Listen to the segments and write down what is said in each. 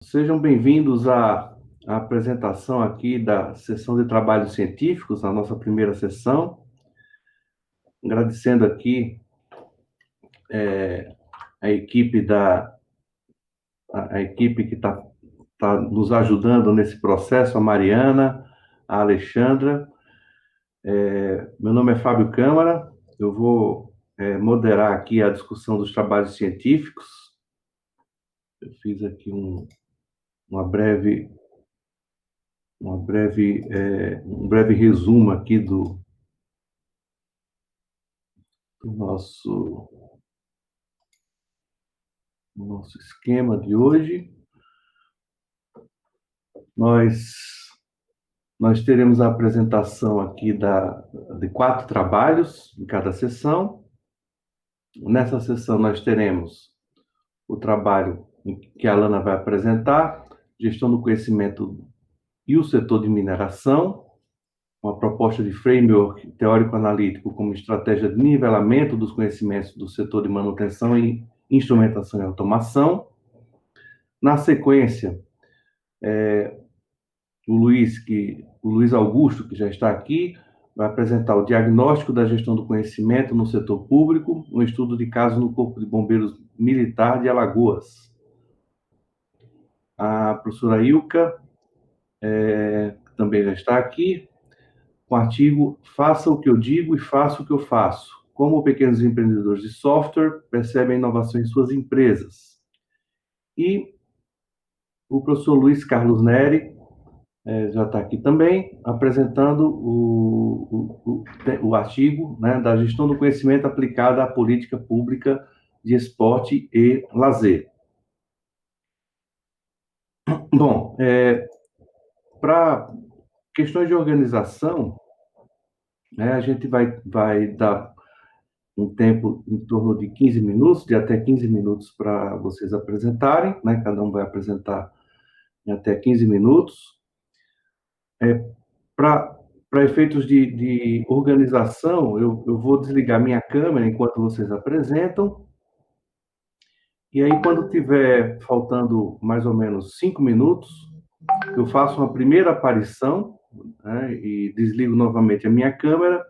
Sejam bem-vindos à apresentação aqui da sessão de trabalhos científicos, a nossa primeira sessão. Agradecendo aqui a equipe a equipe que está nos ajudando nesse processo, a Mariana, a Alexandra. Meu nome é Fábio Câmara, eu vou moderar aqui a discussão dos trabalhos científicos. Eu fiz aqui um breve resumo aqui do nosso esquema de hoje. Nós teremos a apresentação aqui de 4 trabalhos em cada sessão. Nessa sessão nós teremos o trabalho que a Alana vai apresentar, Gestão do Conhecimento e o Setor de Mineração, uma proposta de framework teórico-analítico como estratégia de nivelamento dos conhecimentos do setor de manutenção e instrumentação e automação. Na sequência, o Luiz Augusto, que já está aqui, vai apresentar o diagnóstico da gestão do conhecimento no setor público, um estudo de caso no Corpo de Bombeiros Militar de Alagoas. A professora Ilka também já está aqui, com o artigo Faça o que eu digo e faça o que eu faço. Como pequenos empreendedores de software percebem inovação em suas empresas. E o professor Luiz Carlos Neri já está aqui também, apresentando o artigo, né, da gestão do conhecimento aplicada à política pública de esporte e lazer. Bom, para questões de organização, né, a gente vai dar um tempo em torno de 15 minutos, de até 15 minutos para vocês apresentarem, né, cada um vai apresentar em até 15 minutos. Para efeitos de organização, eu vou desligar minha câmera enquanto vocês apresentam, e aí quando tiver faltando mais ou menos 5 minutos, eu faço uma primeira aparição, né, e desligo novamente a minha câmera,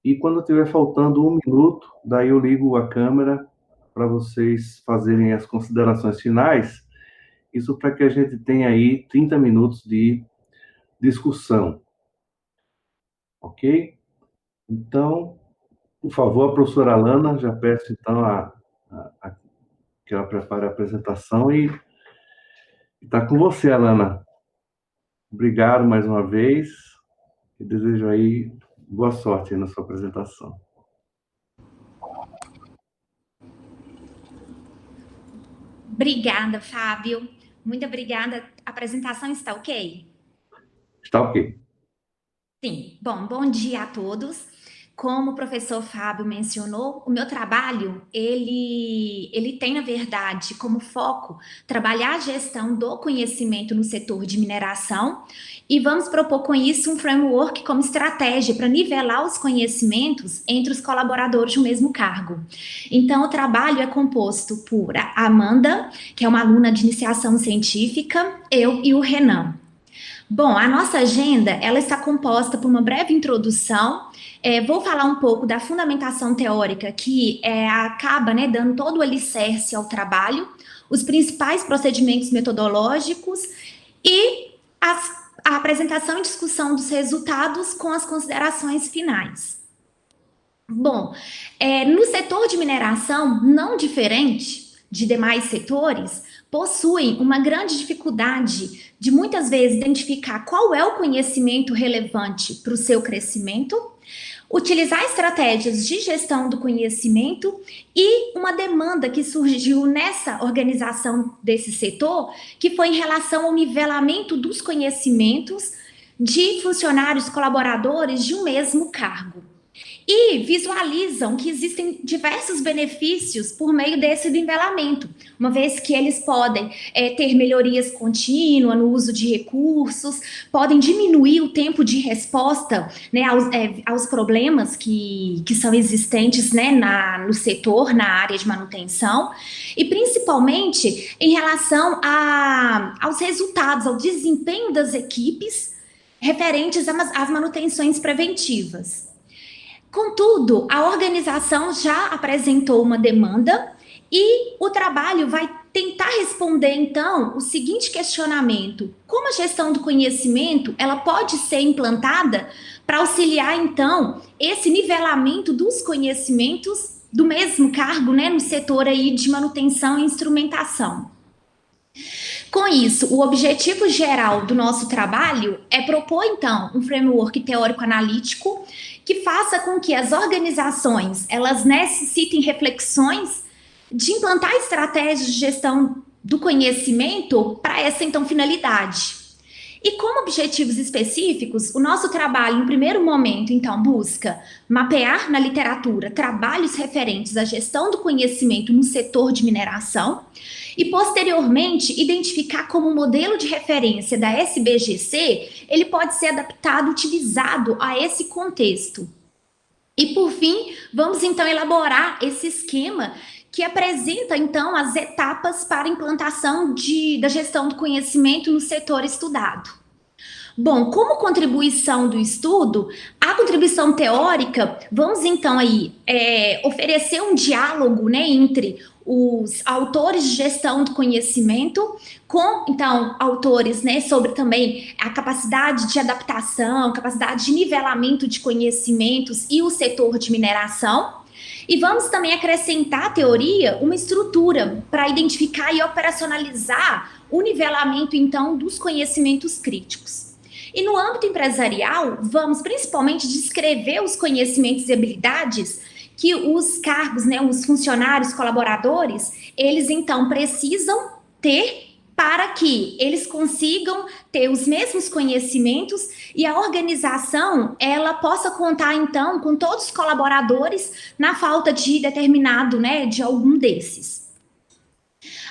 e quando tiver faltando 1 minuto, daí eu ligo a câmera para vocês fazerem as considerações finais, isso para que a gente tenha aí 30 minutos de discussão. Ok? Então, por favor, a professora Alana, já peço então que ela prepare a apresentação e está com você, Alana. Obrigado mais uma vez e desejo aí boa sorte aí na sua apresentação. Obrigada, Fábio. Muito obrigada. A apresentação está ok? Está ok. Sim. Bom dia a todos. Como o professor Fábio mencionou, o meu trabalho, ele tem, na verdade, como foco trabalhar a gestão do conhecimento no setor de mineração e vamos propor com isso um framework como estratégia para nivelar os conhecimentos entre os colaboradores do mesmo cargo. Então, o trabalho é composto por a Amanda, que é uma aluna de iniciação científica, eu e o Renan. Bom, a nossa agenda, ela está composta por uma breve introdução. Vou falar um pouco da fundamentação teórica que acaba, né, dando todo o alicerce ao trabalho, os principais procedimentos metodológicos e a apresentação e discussão dos resultados com as considerações finais. Bom, no setor de mineração, não diferente de demais setores, possuem uma grande dificuldade de muitas vezes identificar qual é o conhecimento relevante para o seu crescimento, utilizar estratégias de gestão do conhecimento e uma demanda que surgiu nessa organização desse setor, que foi em relação ao nivelamento dos conhecimentos de funcionários colaboradores de um mesmo cargo. e visualizam que existem diversos benefícios por meio desse nivelamento, uma vez que eles podem ter melhorias contínuas no uso de recursos, podem diminuir o tempo de resposta, né, aos problemas que são existentes, né, no setor, na área de manutenção, e principalmente em relação aos resultados, ao desempenho das equipes referentes às manutenções preventivas. Contudo, a organização já apresentou uma demanda e o trabalho vai tentar responder, então, o seguinte questionamento: como a gestão do conhecimento ela pode ser implantada para auxiliar, então, esse nivelamento dos conhecimentos do mesmo cargo, né, no setor aí de manutenção e instrumentação. Com isso, o objetivo geral do nosso trabalho é propor, então, um framework teórico-analítico que faça com que as organizações elas necessitem reflexões de implantar estratégias de gestão do conhecimento para essa, então, finalidade. E como objetivos específicos, o nosso trabalho, em primeiro momento, então, busca mapear na literatura trabalhos referentes à gestão do conhecimento no setor de mineração e, posteriormente, identificar como modelo de referência da SBGC, ele pode ser adaptado, utilizado a esse contexto. E, por fim, vamos, então, elaborar esse esquema que apresenta, então, as etapas para a implantação da gestão do conhecimento no setor estudado. Bom, como contribuição do estudo, a contribuição teórica, vamos, então, aí oferecer um diálogo, né, entre os autores de gestão do conhecimento com, então, autores, né, sobre também a capacidade de adaptação, capacidade de nivelamento de conhecimentos e o setor de mineração. E vamos também acrescentar à teoria uma estrutura para identificar e operacionalizar o nivelamento, então, dos conhecimentos críticos. E no âmbito empresarial, vamos principalmente descrever os conhecimentos e habilidades que os cargos, né, os funcionários, colaboradores, eles, então, precisam ter para que eles consigam ter os mesmos conhecimentos e a organização, ela possa contar, então, com todos os colaboradores na falta de determinado, né, de algum desses.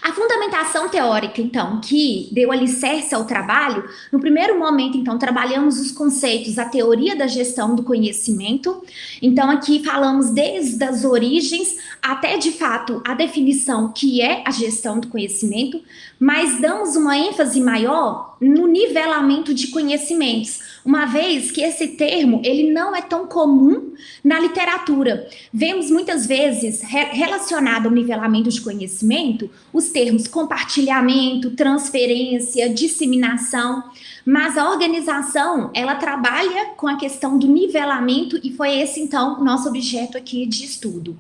A fundamentação teórica, então, que deu alicerce ao trabalho, no primeiro momento, então, trabalhamos os conceitos, a teoria da gestão do conhecimento. Então, aqui falamos desde as origens até, de fato, a definição que é a gestão do conhecimento, mas damos uma ênfase maior no nivelamento de conhecimentos, uma vez que esse termo ele não é tão comum na literatura. Vemos muitas vezes relacionado ao nivelamento de conhecimento os termos compartilhamento, transferência, disseminação, mas a organização ela trabalha com a questão do nivelamento e foi esse então o nosso objeto aqui de estudo.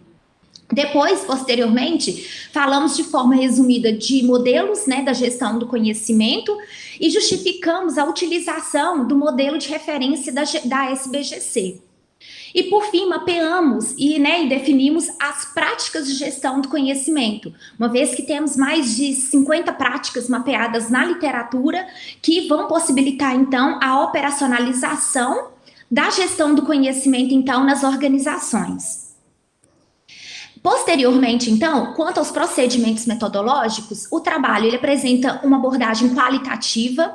Depois, posteriormente, falamos de forma resumida de modelos, né, da gestão do conhecimento e justificamos a utilização do modelo de referência da SBGC. E, por fim, mapeamos e definimos as práticas de gestão do conhecimento, uma vez que temos mais de 50 práticas mapeadas na literatura que vão possibilitar, então, a operacionalização da gestão do conhecimento, então, nas organizações. Posteriormente, então, quanto aos procedimentos metodológicos, o trabalho ele apresenta uma abordagem qualitativa,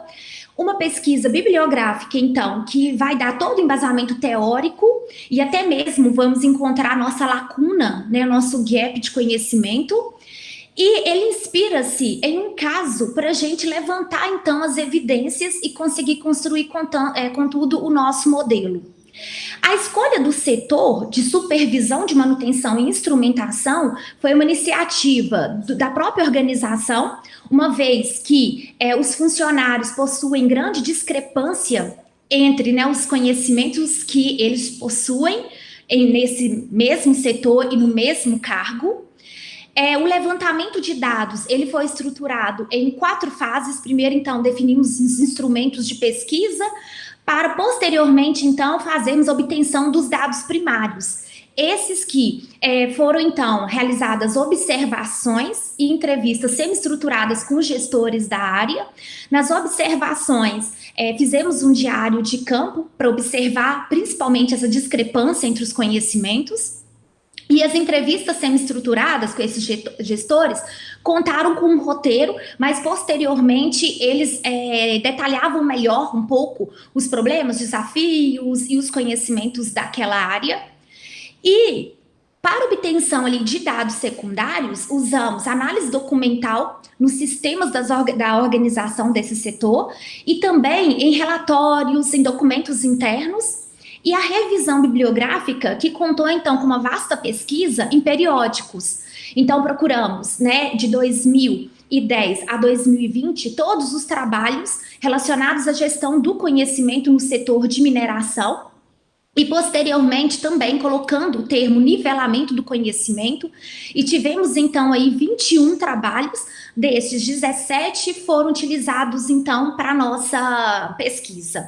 uma pesquisa bibliográfica, então, que vai dar todo o embasamento teórico e até mesmo vamos encontrar nossa lacuna, né, nosso gap de conhecimento, e ele inspira-se em um caso para a gente levantar, então, as evidências e conseguir construir, contudo, o nosso modelo. A escolha do setor de supervisão de manutenção e instrumentação foi uma iniciativa da própria organização, uma vez que os funcionários possuem grande discrepância entre os conhecimentos que eles possuem nesse mesmo setor e no mesmo cargo. O levantamento de dados ele foi estruturado em 4 fases. Primeiro, então, definimos os instrumentos de pesquisa, para posteriormente, então, fazermos a obtenção dos dados primários. Esses que foram, então, realizadas observações e entrevistas semi-estruturadas com gestores da área. Nas observações, fizemos um diário de campo para observar, principalmente, essa discrepância entre os conhecimentos. E as entrevistas semi-estruturadas com esses gestores contaram com um roteiro, mas posteriormente eles detalhavam melhor um pouco os problemas, desafios e os conhecimentos daquela área. E para obtenção ali de dados secundários, usamos análise documental nos sistemas da organização desse setor e também em relatórios, em documentos internos, e a revisão bibliográfica, que contou, então, com uma vasta pesquisa em periódicos. Então, procuramos, né, de 2010 a 2020, todos os trabalhos relacionados à gestão do conhecimento no setor de mineração, e posteriormente também colocando o termo nivelamento do conhecimento, e tivemos então aí 21 trabalhos, destes 17 foram utilizados então para a nossa pesquisa.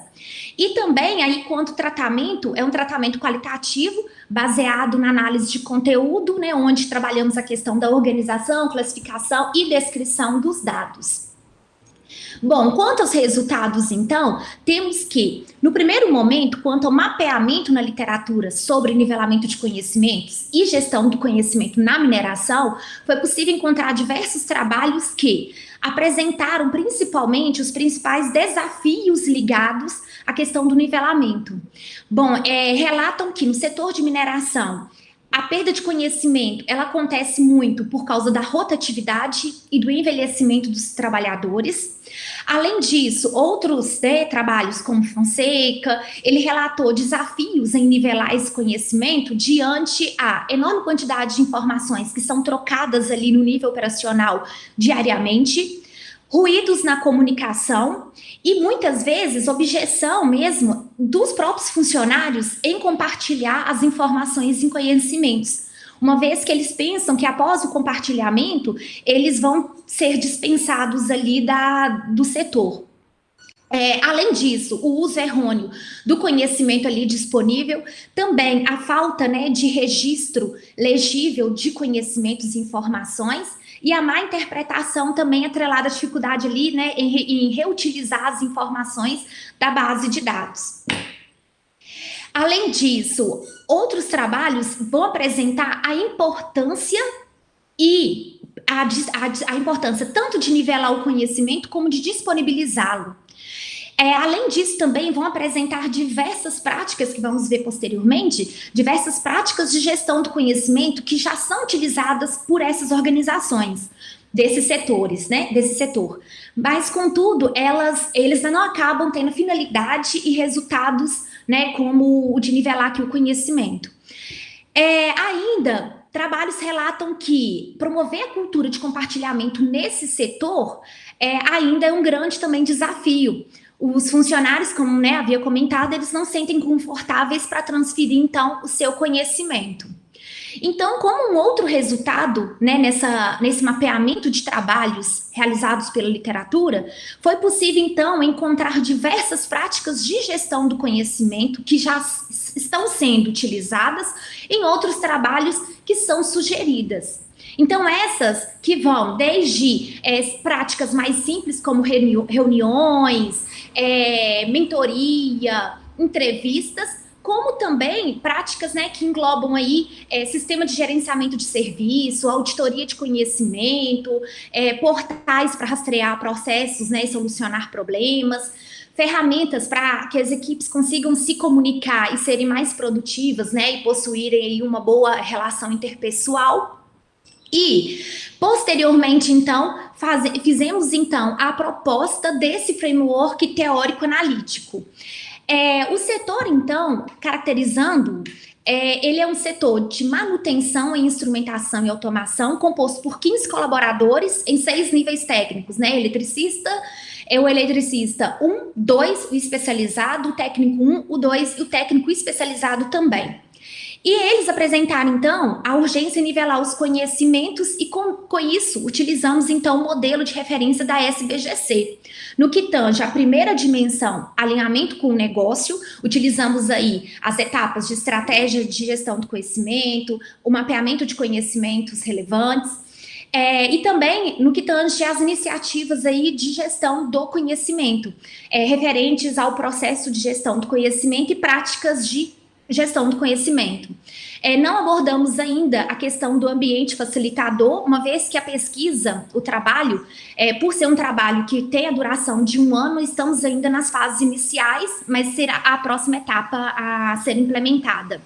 E também aí quanto tratamento, é um tratamento qualitativo, baseado na análise de conteúdo, né, onde trabalhamos a questão da organização, classificação e descrição dos dados. Bom, quanto aos resultados, então, temos que, no primeiro momento, quanto ao mapeamento na literatura sobre nivelamento de conhecimentos e gestão do conhecimento na mineração, foi possível encontrar diversos trabalhos que apresentaram principalmente os principais desafios ligados à questão do nivelamento. Bom, relatam que no setor de mineração, a perda de conhecimento, ela acontece muito por causa da rotatividade e do envelhecimento dos trabalhadores. Além disso, outros trabalhos como Fonseca, ele relatou desafios em nivelar esse conhecimento diante a enorme quantidade de informações que são trocadas ali no nível operacional diariamente, ruídos na comunicação e muitas vezes objeção mesmo dos próprios funcionários em compartilhar as informações e conhecimentos, uma vez que eles pensam que após o compartilhamento eles vão ser dispensados ali do setor. Além disso, o uso errôneo do conhecimento ali disponível, também a falta, né, de registro legível de conhecimentos e informações, e a má interpretação também atrelada à dificuldade ali, né, em reutilizar as informações da base de dados. Além disso, outros trabalhos vão apresentar a importância e a importância tanto de nivelar o conhecimento como de disponibilizá-lo. Além disso, também vão apresentar diversas práticas, que vamos ver posteriormente, diversas práticas de gestão do conhecimento que já são utilizadas por essas organizações, desses setores, né, desse setor. Mas, contudo, eles não acabam tendo finalidade e resultados, né, como o de nivelar aqui o conhecimento. Ainda, trabalhos relatam que promover a cultura de compartilhamento nesse setor ainda é um grande também desafio. Os funcionários, como, né, havia comentado, eles não se sentem confortáveis para transferir, então, o seu conhecimento. Então, como um outro resultado, né, nesse mapeamento de trabalhos realizados pela literatura, foi possível, então, encontrar diversas práticas de gestão do conhecimento que já estão sendo utilizadas em outros trabalhos que são sugeridas. Então, essas que vão desde práticas mais simples, como reuniões, mentoria, entrevistas, como também práticas, né, que englobam aí sistema de gerenciamento de serviço, auditoria de conhecimento, portais para rastrear processos, né, e solucionar problemas, ferramentas para que as equipes consigam se comunicar e serem mais produtivas, né, e possuírem aí uma boa relação interpessoal. E, posteriormente, então, fizemos, então, a proposta desse framework teórico-analítico. O setor, então, caracterizando, ele é um setor de manutenção em instrumentação e automação, composto por 15 colaboradores em 6 níveis técnicos, né? O eletricista 1, 2, o especializado, o técnico 1, o 2 e o técnico especializado também. E eles apresentaram, então, a urgência em nivelar os conhecimentos e, com isso, utilizamos, então, o modelo de referência da SBGC. No que tange a primeira dimensão, alinhamento com o negócio, utilizamos aí as etapas de estratégia de gestão do conhecimento, o mapeamento de conhecimentos relevantes, e também no que tange às iniciativas aí de gestão do conhecimento, referentes ao processo de gestão do conhecimento e práticas de gestão do conhecimento. Não abordamos ainda a questão do ambiente facilitador, uma vez que a pesquisa, o trabalho, por ser um trabalho que tem a duração de 1 ano, estamos ainda nas fases iniciais, mas será a próxima etapa a ser implementada.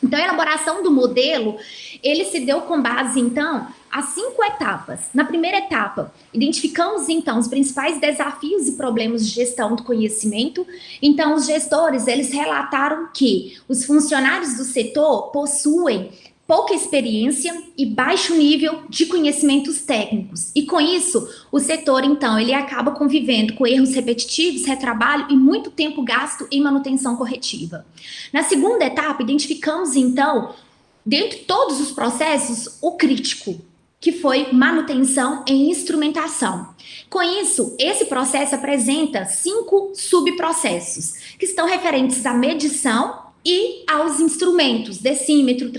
Então, a elaboração do modelo, ele se deu com base, então, a 5 etapas. Na primeira etapa, identificamos, então, os principais desafios e problemas de gestão do conhecimento. Então, os gestores, eles relataram que os funcionários do setor possuem pouca experiência e baixo nível de conhecimentos técnicos. E com isso, o setor, então, ele acaba convivendo com erros repetitivos, retrabalho e muito tempo gasto em manutenção corretiva. Na segunda etapa, identificamos, então, dentro de todos os processos, o crítico, que foi manutenção e instrumentação. Com isso, esse processo apresenta 5 subprocessos, que estão referentes à medição e aos instrumentos, decímetro,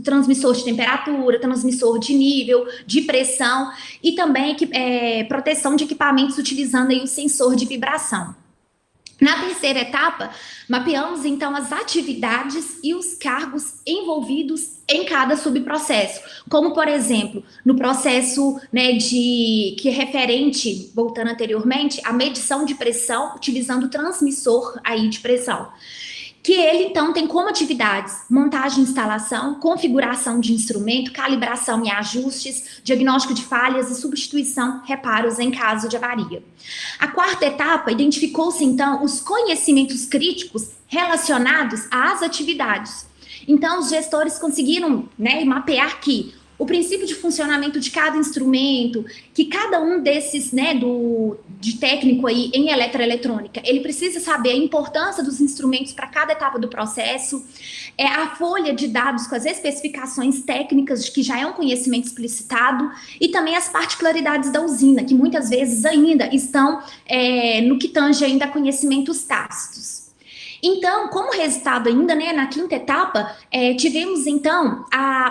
transmissor de temperatura, transmissor de nível, de pressão e também proteção de equipamentos utilizando aí o sensor de vibração. Na terceira etapa, mapeamos então as atividades e os cargos envolvidos em cada subprocesso, como por exemplo, no processo que é referente, voltando anteriormente, a medição de pressão utilizando o transmissor aí de pressão. Que ele, então, tem como atividades montagem e instalação, configuração de instrumento, calibração e ajustes, diagnóstico de falhas e substituição, reparos em caso de avaria. A quarta etapa, identificou-se, então, os conhecimentos críticos relacionados às atividades. Então, os gestores conseguiram mapear que o princípio de funcionamento de cada instrumento, que cada um desses, de técnico aí em eletroeletrônica, ele precisa saber a importância dos instrumentos para cada etapa do processo, a folha de dados com as especificações técnicas, que já é um conhecimento explicitado, e também as particularidades da usina, que muitas vezes ainda estão no que tange ainda a conhecimentos tácitos. Então, como resultado ainda, na quinta etapa, tivemos então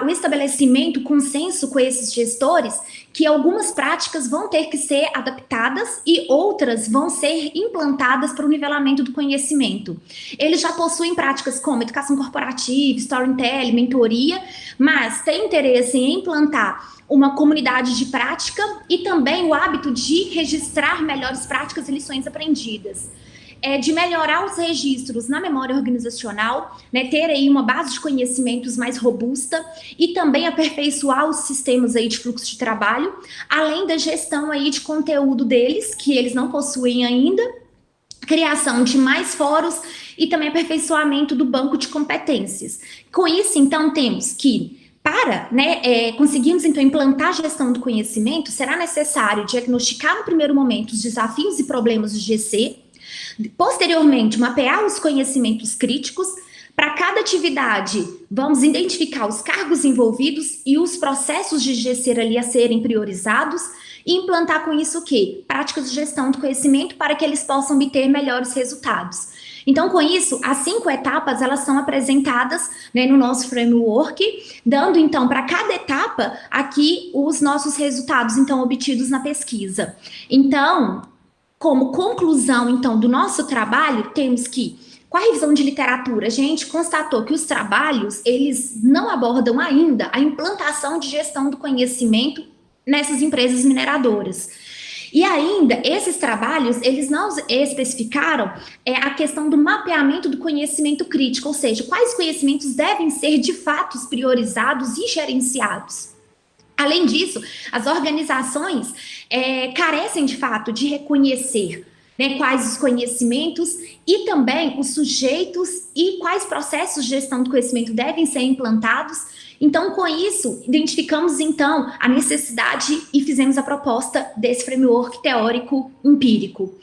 o estabelecimento, consenso com esses gestores, que algumas práticas vão ter que ser adaptadas e outras vão ser implantadas para o nivelamento do conhecimento. Eles já possuem práticas como educação corporativa, storytelling, mentoria, mas têm interesse em implantar uma comunidade de prática e também o hábito de registrar melhores práticas e lições aprendidas. De melhorar os registros na memória organizacional, ter aí uma base de conhecimentos mais robusta e também aperfeiçoar os sistemas aí de fluxo de trabalho, além da gestão aí de conteúdo deles, que eles não possuem ainda, criação de mais fóruns e também aperfeiçoamento do banco de competências. Com isso, então, temos que para conseguirmos, então, implantar a gestão do conhecimento, será necessário diagnosticar no primeiro momento os desafios e problemas do GC, posteriormente, mapear os conhecimentos críticos. Para cada atividade, vamos identificar os cargos envolvidos e os processos de GC ali a serem priorizados e implantar com isso o quê? Práticas de gestão do conhecimento para que eles possam obter melhores resultados. Então, com isso, as 5 etapas, elas são apresentadas no nosso framework, dando, então, para cada etapa, aqui, os nossos resultados, então, obtidos na pesquisa. Então, como conclusão, então, do nosso trabalho, temos que, com a revisão de literatura, a gente constatou que os trabalhos, eles não abordam ainda a implantação de gestão do conhecimento nessas empresas mineradoras. E ainda, esses trabalhos, eles não especificaram a questão do mapeamento do conhecimento crítico, ou seja, quais conhecimentos devem ser, de fato, priorizados e gerenciados. Além disso, as organizações carecem, de fato, de reconhecer né, quais os conhecimentos e também os sujeitos e quais processos de gestão do conhecimento devem ser implantados. Então, com isso, identificamos, então, a necessidade e fizemos a proposta desse framework teórico empírico.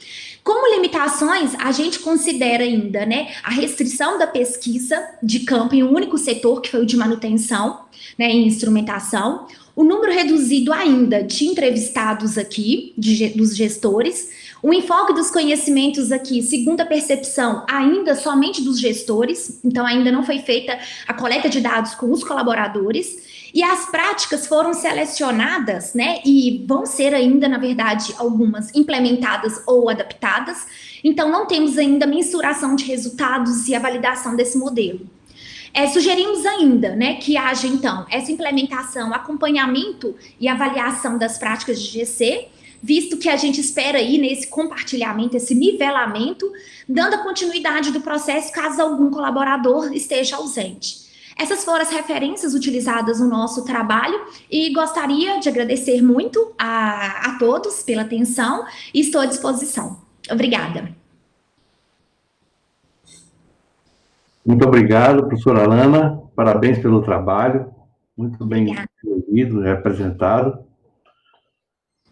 Como limitações, a gente considera ainda, né, a restrição da pesquisa de campo em um único setor, que foi o de manutenção, né, em instrumentação, o número reduzido ainda de entrevistados aqui, dos gestores, o enfoque dos conhecimentos aqui, segundo a percepção, ainda somente dos gestores, então ainda não foi feita a coleta de dados com os colaboradores, e as práticas foram selecionadas, né, e vão ser ainda, na verdade, algumas implementadas ou adaptadas, então não temos ainda mensuração de resultados e a validação desse modelo. Sugerimos ainda, né, que haja, então, essa implementação, acompanhamento e avaliação das práticas de GC, visto que a gente espera aí nesse compartilhamento, esse nivelamento, dando a continuidade do processo caso algum colaborador esteja ausente. Essas foram as referências utilizadas no nosso trabalho e gostaria de agradecer muito a todos pela atenção e estou à disposição. Obrigada. Muito obrigado, professora Alana. Parabéns pelo trabalho. Muito bem desenvolvido, apresentado.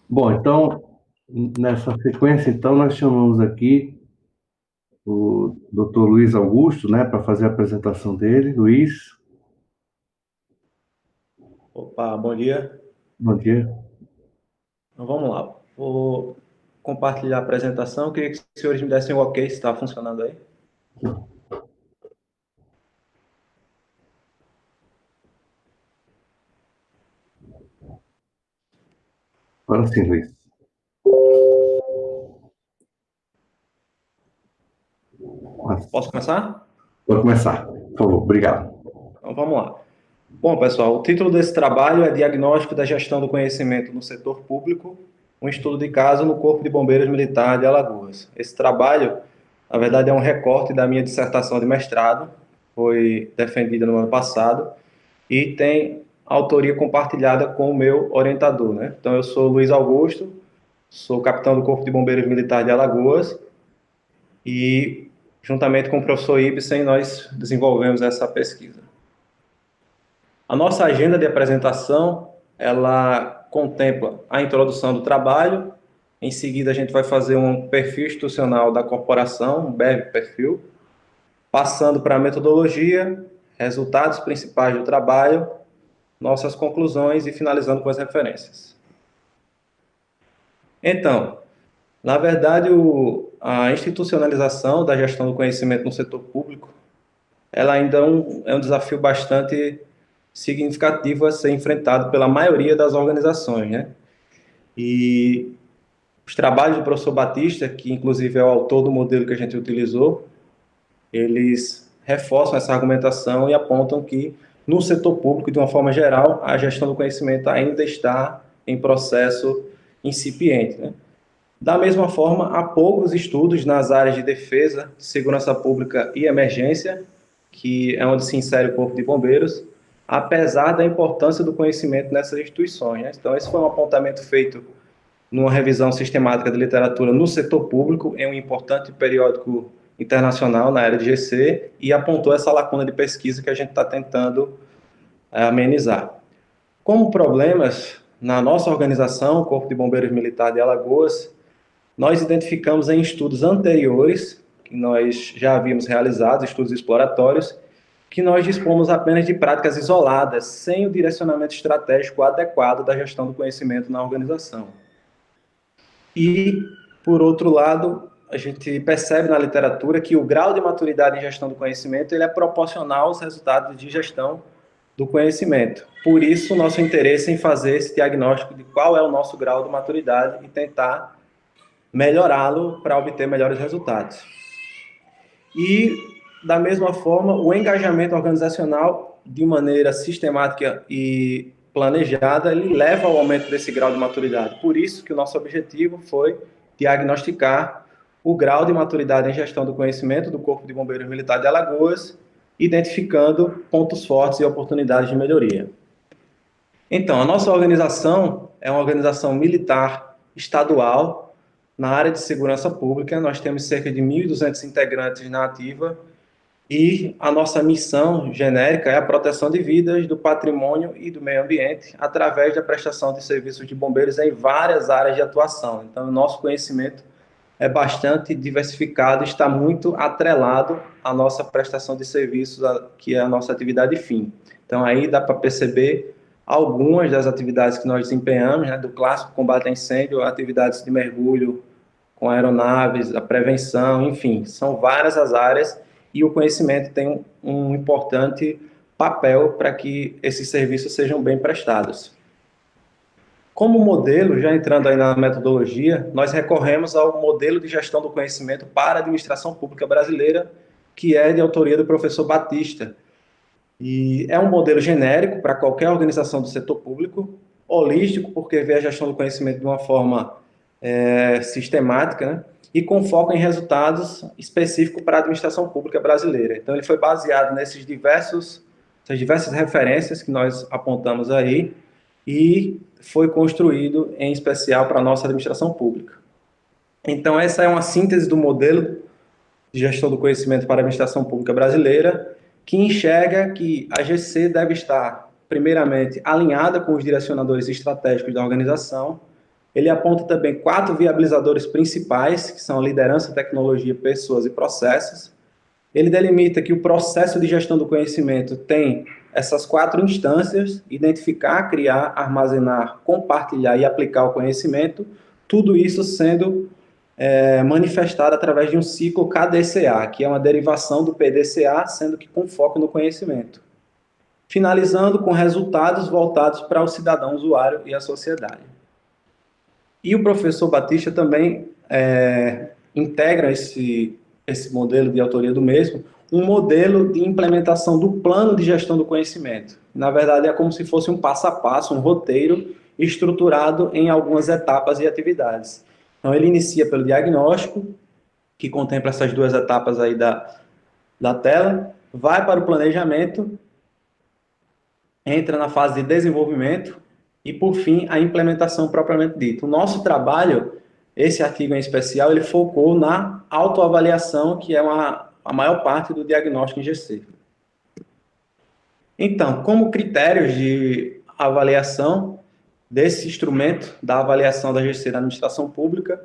Bom, então, nessa sequência, então, nós chamamos aqui o Dr. Luiz Augusto, né, para fazer a apresentação dele. Luiz. Opa, bom dia. Bom dia. Então, vamos lá. Vou compartilhar a apresentação. Eu queria que os senhores me dessem o ok se está funcionando aí. Agora sim, Luiz. Posso começar? Pode começar, por favor. Obrigado. Então, vamos lá. Bom, pessoal, o título desse trabalho é Diagnóstico da Gestão do Conhecimento no Setor Público, um estudo de caso no Corpo de Bombeiros Militar de Alagoas. Esse trabalho, na verdade, é um recorte da minha dissertação de mestrado, foi defendida no ano passado, e tem autoria compartilhada com o meu orientador, né? Então, eu sou Luiz Augusto, sou capitão do Corpo de Bombeiros Militar de Alagoas, e, juntamente com o professor Ibsen, nós desenvolvemos essa pesquisa. A nossa agenda de apresentação, ela contempla a introdução do trabalho, em seguida a gente vai fazer um perfil institucional da corporação, um breve perfil, passando para a metodologia, resultados principais do trabalho, nossas conclusões e finalizando com as referências. Então, na verdade, a institucionalização da gestão do conhecimento no setor público, ela ainda é um desafio bastante significativo a ser enfrentado pela maioria das organizações, né? E os trabalhos do professor Batista, que inclusive é o autor do modelo que a gente utilizou, eles reforçam essa argumentação e apontam que no setor público, de uma forma geral, a gestão do conhecimento ainda está em processo incipiente, né? Da mesma forma, há poucos estudos nas áreas de defesa, segurança pública e emergência, que é onde se insere o Corpo de Bombeiros, apesar da importância do conhecimento nessas instituições, né? Então, esse foi um apontamento feito numa revisão sistemática de literatura no setor público, em um importante periódico internacional na área de GC, e apontou essa lacuna de pesquisa que a gente está tentando amenizar. Como problemas, na nossa organização, o Corpo de Bombeiros Militar de Alagoas, nós identificamos em estudos anteriores, que nós já havíamos realizado, estudos exploratórios, que nós dispomos apenas de práticas isoladas, sem o direcionamento estratégico adequado da gestão do conhecimento na organização. E, por outro lado, a gente percebe na literatura que o grau de maturidade em gestão do conhecimento ele é proporcional aos resultados de gestão do conhecimento. Por isso, o nosso interesse em fazer esse diagnóstico de qual é o nosso grau de maturidade e tentar melhorá-lo para obter melhores resultados. E, da mesma forma, o engajamento organizacional, de maneira sistemática e planejada, ele leva ao aumento desse grau de maturidade. Por isso que o nosso objetivo foi diagnosticar o grau de maturidade em gestão do conhecimento do Corpo de Bombeiros Militar de Alagoas, identificando pontos fortes e oportunidades de melhoria. Então, a nossa organização é uma organização militar estadual, Na área de segurança pública, nós temos cerca de 1.200 integrantes na ativa e a nossa missão genérica é a proteção de vidas, do patrimônio e do meio ambiente através da prestação de serviços de bombeiros em várias áreas de atuação. Então, o nosso conhecimento é bastante diversificado, está muito atrelado à nossa prestação de serviços, que é a nossa atividade fim. Então, aí dá para perceber algumas das atividades que nós desempenhamos, né, do clássico combate a incêndio, atividades de mergulho com aeronaves, a prevenção, enfim, são várias as áreas e o conhecimento tem um importante papel para que esses serviços sejam bem prestados. Como modelo, já entrando aí na metodologia, nós recorremos ao modelo de gestão do conhecimento para a administração pública brasileira, que é de autoria do professor Batista. E é um modelo genérico para qualquer organização do setor público, holístico, porque vê a gestão do conhecimento de uma forma sistemática, né? E com foco em resultados específicos para a administração pública brasileira. Então, ele foi baseado nessas diversas referências que nós apontamos aí e foi construído em especial para a nossa administração pública. Então, essa é uma síntese do modelo de gestão do conhecimento para a administração pública brasileira, que enxerga que a GC deve estar, primeiramente, alinhada com os direcionadores estratégicos da organização. Ele aponta também 4 viabilizadores principais, que são liderança, tecnologia, pessoas e processos. Ele delimita que o processo de gestão do conhecimento tem essas 4 instâncias: identificar, criar, armazenar, compartilhar e aplicar o conhecimento, tudo isso sendo manifestado através de um ciclo KDCA, que é uma derivação do PDCA, sendo que com foco no conhecimento. Finalizando com resultados voltados para o cidadão usuário e a sociedade. E o professor Batista também integra esse modelo de autoria do mesmo, um modelo de implementação do plano de gestão do conhecimento. Na verdade, é como se fosse um passo a passo, um roteiro estruturado em algumas etapas e atividades. Então, ele inicia pelo diagnóstico, que contempla essas 2 etapas aí da tela, vai para o planejamento, entra na fase de desenvolvimento e, por fim, a implementação propriamente dita. O nosso trabalho, esse artigo em especial, ele focou na autoavaliação, que é a maior parte do diagnóstico em GC. Então, como critérios de avaliação desse instrumento da avaliação da GC da administração pública,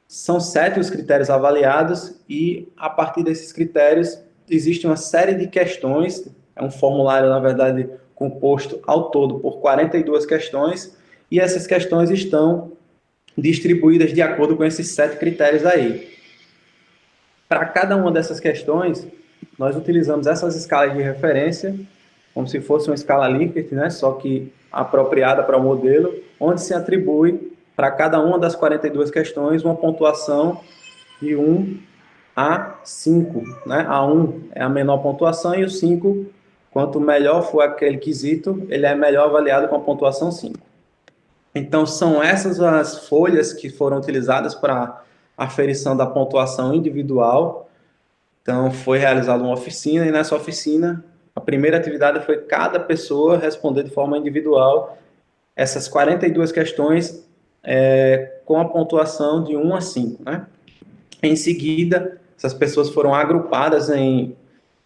são 7 os critérios avaliados e, a partir desses critérios, existe uma série de questões, é um formulário, na verdade, composto ao todo por 42 questões, e essas questões estão distribuídas de acordo com esses 7 critérios aí. Para cada uma dessas questões, nós utilizamos essas escalas de referência, como se fosse uma escala Likert, né? Só que apropriada para o modelo, onde se atribui para cada uma das 42 questões uma pontuação de 1 a 5. Né? A 1 é a menor pontuação e o 5, quanto melhor for aquele quesito, ele é melhor avaliado com a pontuação 5. Então, são essas as folhas que foram utilizadas para a aferição da pontuação individual. Então, foi realizada uma oficina, e nessa oficina, a primeira atividade foi cada pessoa responder de forma individual essas 42 questões com a pontuação de 1 a 5. Né? Em seguida, essas pessoas foram agrupadas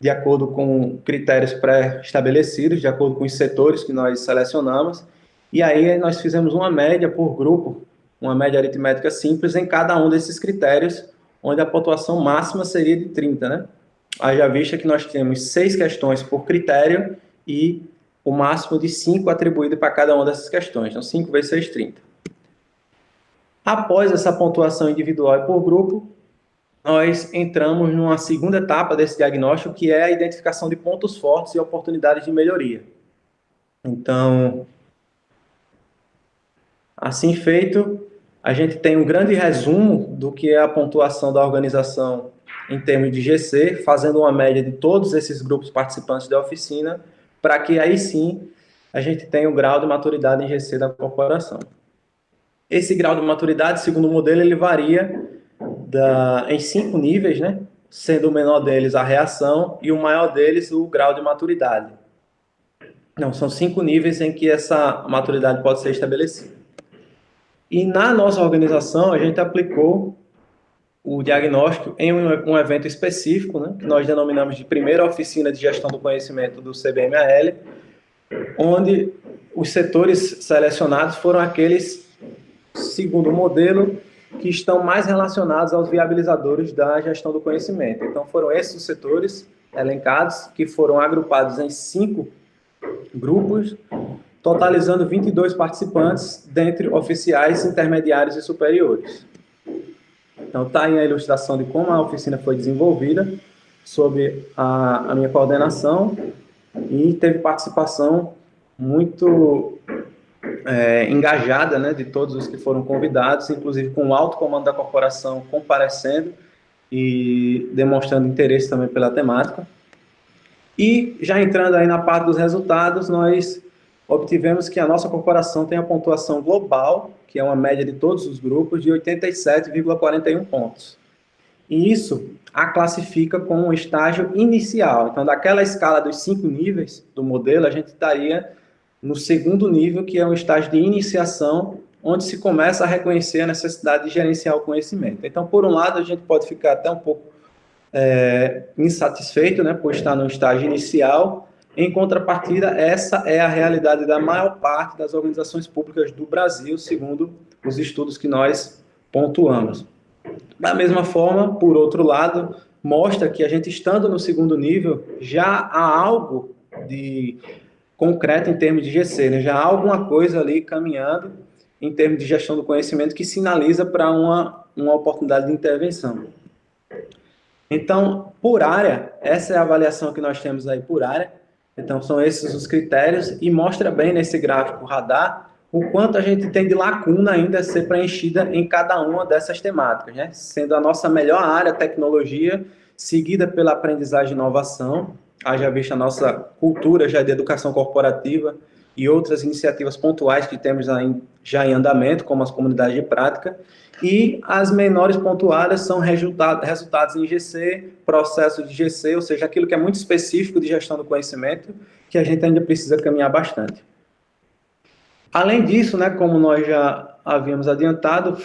de acordo com critérios pré-estabelecidos, de acordo com os setores que nós selecionamos, e aí nós fizemos uma média por grupo, uma média aritmética simples em cada um desses critérios, onde a pontuação máxima seria de 30, né? Haja vista que nós temos 6 questões por critério e o máximo de 5 atribuído para cada uma dessas questões. Então, 5 vezes 6, 30. Após essa pontuação individual e por grupo, nós entramos numa segunda etapa desse diagnóstico, que é a identificação de pontos fortes e oportunidades de melhoria. Então, assim feito, a gente tem um grande resumo do que é a pontuação da organização em termos de GC, fazendo uma média de todos esses grupos participantes da oficina, para que aí sim a gente tenha o grau de maturidade em GC da corporação. Esse grau de maturidade, segundo o modelo, ele varia em 5 níveis, né? Sendo o menor deles a reação e o maior deles o grau de maturidade. Não, são 5 níveis em que essa maturidade pode ser estabelecida. E na nossa organização, a gente aplicou o diagnóstico em um evento específico, né, que nós denominamos de primeira oficina de gestão do conhecimento do CBMAL, onde os setores selecionados foram aqueles, segundo o modelo, que estão mais relacionados aos viabilizadores da gestão do conhecimento. Então, foram esses os setores elencados, que foram agrupados em 5 grupos, totalizando 22 participantes, dentre oficiais, intermediários e superiores. Então, está aí a ilustração de como a oficina foi desenvolvida, sob a minha coordenação, e teve participação muito engajada, né, de todos os que foram convidados, inclusive com o alto comando da corporação comparecendo e demonstrando interesse também pela temática. E já entrando aí na parte dos resultados, nós obtivemos que a nossa corporação tem a pontuação global, que é uma média de todos os grupos, de 87,41 pontos. E isso a classifica como um estágio inicial. Então, daquela escala dos 5 níveis do modelo, a gente estaria no segundo nível, que é um estágio de iniciação, onde se começa a reconhecer a necessidade de gerenciar o conhecimento. Então, por um lado, a gente pode ficar até um pouco insatisfeito, né, por estar no estágio inicial. Em contrapartida, essa é a realidade da maior parte das organizações públicas do Brasil, segundo os estudos que nós pontuamos. Da mesma forma, por outro lado, mostra que a gente estando no segundo nível, já há algo de concreto em termos de GC, né? Já há alguma coisa ali caminhando em termos de gestão do conhecimento que sinaliza para uma oportunidade de intervenção. Então, por área, essa é a avaliação que nós temos aí por área. Então, são esses os critérios e mostra bem nesse gráfico radar o quanto a gente tem de lacuna ainda a ser preenchida em cada uma dessas temáticas, né? Sendo a nossa melhor área tecnologia, seguida pela aprendizagem e inovação, haja vista a nossa cultura já de educação corporativa e outras iniciativas pontuais que temos já em andamento, como as comunidades de prática, e as menores pontuadas são resultados em GC, processos de GC, ou seja, aquilo que é muito específico de gestão do conhecimento, que a gente ainda precisa caminhar bastante. Além disso, né, como nós já havíamos adiantado,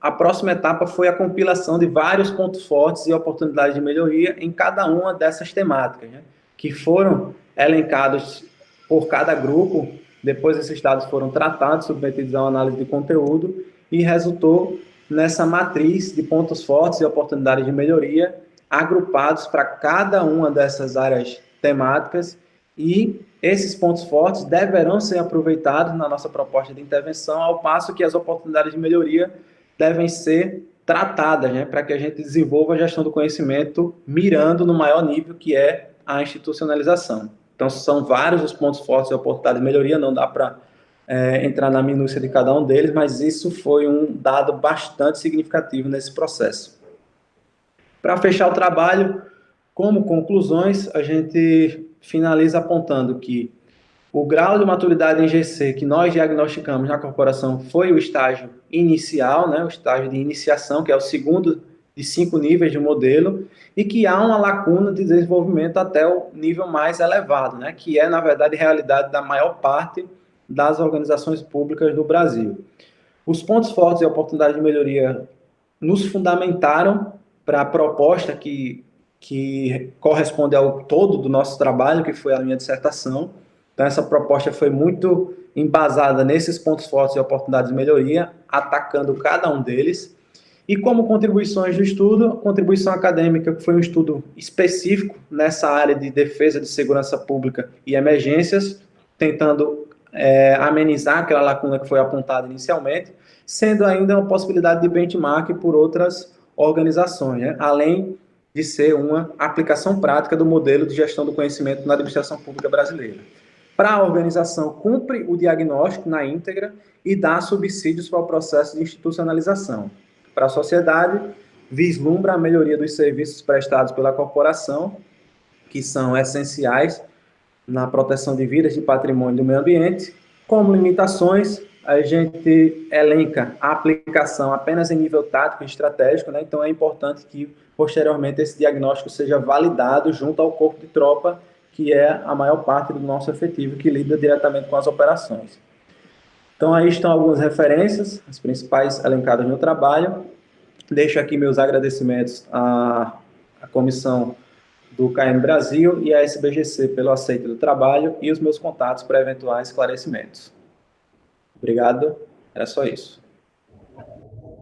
a próxima etapa foi a compilação de vários pontos fortes e oportunidades de melhoria em cada uma dessas temáticas, né, que foram elencados por cada grupo. Depois esses dados foram tratados, submetidos a uma análise de conteúdo e resultou nessa matriz de pontos fortes e oportunidades de melhoria agrupados para cada uma dessas áreas temáticas, e esses pontos fortes deverão ser aproveitados na nossa proposta de intervenção, ao passo que as oportunidades de melhoria devem ser tratadas, né, para que a gente desenvolva a gestão do conhecimento mirando no maior nível, que é a institucionalização. Então, são vários os pontos fortes e oportunidades de melhoria, não dá para entrar na minúcia de cada um deles, mas isso foi um dado bastante significativo nesse processo. Para fechar o trabalho, como conclusões, a gente finaliza apontando que o grau de maturidade em GC que nós diagnosticamos na corporação foi o estágio inicial, né, o estágio de iniciação, que é o segundo de 5 níveis de modelo, e que há uma lacuna de desenvolvimento até o nível mais elevado, né, que é, na verdade, realidade da maior parte das organizações públicas do Brasil. Os pontos fortes e oportunidades de melhoria nos fundamentaram para a proposta que corresponde ao todo do nosso trabalho, que foi a minha dissertação. Então, essa proposta foi muito embasada nesses pontos fortes e oportunidades de melhoria, atacando cada um deles. E como contribuições do estudo, a contribuição acadêmica, que foi um estudo específico nessa área de defesa de segurança pública e emergências, tentando amenizar aquela lacuna que foi apontada inicialmente, sendo ainda uma possibilidade de benchmark por outras organizações, né? Além de ser uma aplicação prática do modelo de gestão do conhecimento na administração pública brasileira. Para a organização, cumpre o diagnóstico na íntegra e dá subsídios para o processo de institucionalização. Para a sociedade, vislumbra a melhoria dos serviços prestados pela corporação, que são essenciais na proteção de vidas, de patrimônio e do meio ambiente. Como limitações, a gente elenca a aplicação apenas em nível tático e estratégico, né? Então é importante que, posteriormente, esse diagnóstico seja validado junto ao corpo de tropa, que é a maior parte do nosso efetivo, que lida diretamente com as operações. Então, aí estão algumas referências, as principais elencadas no meu trabalho. Deixo aqui meus agradecimentos à comissão do KM Brasil e à SBGC pelo aceite do trabalho e os meus contatos para eventuais esclarecimentos. Obrigado, era só isso.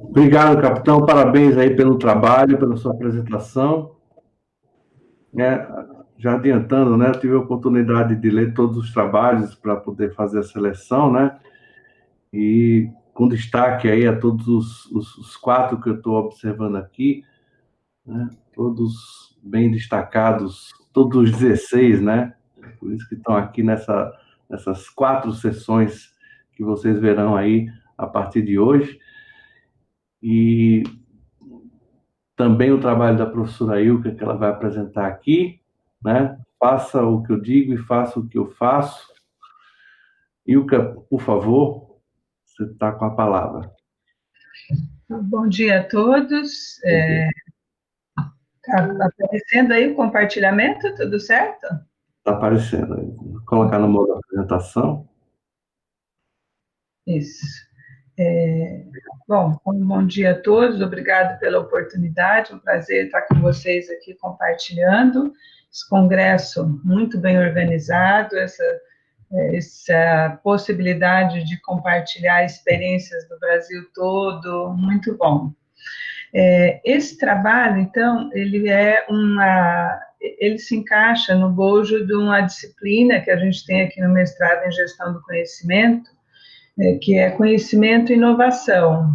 Obrigado, capitão. Parabéns aí pelo trabalho, pela sua apresentação. Já adiantando, né? Eu tive a oportunidade de ler todos os trabalhos para poder fazer a seleção, né? E com destaque aí a todos os 4 que eu estou observando aqui, né? Todos bem destacados, todos os 16, né? Por isso que estão aqui nessas 4 sessões que vocês verão aí a partir de hoje. E também o trabalho da professora Ilka, que ela vai apresentar aqui, né? Faça o que eu digo e faça o que eu faço. Ilka, por favor, você está com a palavra. Bom dia a todos. Está aparecendo aí o compartilhamento, tudo certo? Está aparecendo aí. Vou colocar no modo apresentação. Isso. Bom dia a todos, obrigado pela oportunidade, um prazer estar com vocês aqui compartilhando esse congresso muito bem organizado, essa possibilidade de compartilhar experiências do Brasil todo, muito bom. Esse trabalho, então, ele se encaixa no bojo de uma disciplina que a gente tem aqui no mestrado em gestão do conhecimento, que é conhecimento e inovação.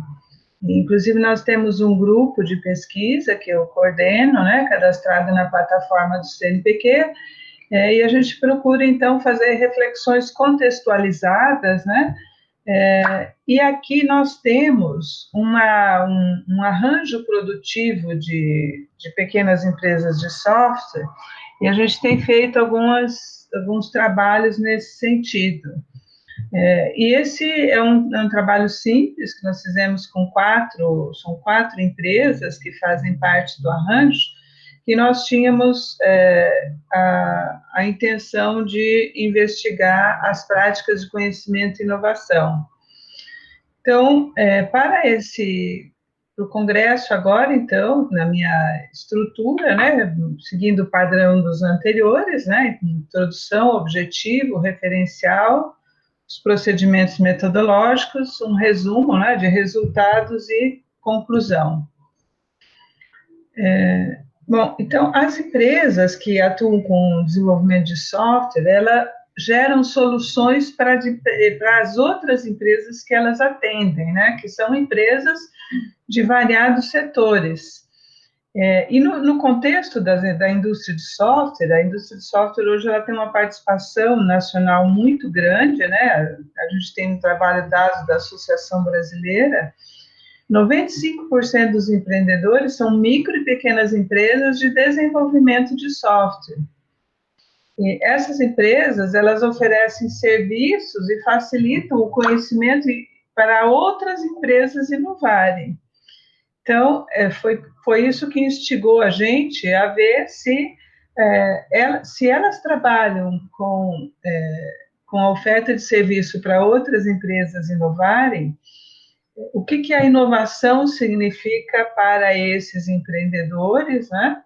Inclusive, nós temos um grupo de pesquisa que eu coordeno, né, cadastrado na plataforma do CNPq, e a gente procura, então, fazer reflexões contextualizadas, né, e aqui nós temos um arranjo produtivo de pequenas empresas de software, e a gente tem feito alguns trabalhos nesse sentido. E esse é um trabalho simples que nós fizemos são 4 empresas que fazem parte do arranjo, que nós tínhamos a intenção de investigar as práticas de conhecimento e inovação. Então, para o congresso agora, então, na minha estrutura, né, seguindo o padrão dos anteriores, né, introdução, objetivo, referencial, os procedimentos metodológicos, um resumo, né, de resultados e conclusão. Bom, então, as empresas que atuam com desenvolvimento de software, elas geram soluções para as outras empresas que elas atendem, né, que são empresas de variados setores. E no contexto da indústria de software, a indústria de software hoje ela tem uma participação nacional muito grande, né, a gente tem um trabalho dado da Associação Brasileira, 95% dos empreendedores são micro e pequenas empresas de desenvolvimento de software. E essas empresas, elas oferecem serviços e facilitam o conhecimento para outras empresas inovarem. Então, foi isso que instigou a gente a ver se elas trabalham com a oferta de serviço para outras empresas inovarem, o que a inovação significa para esses empreendedores, né?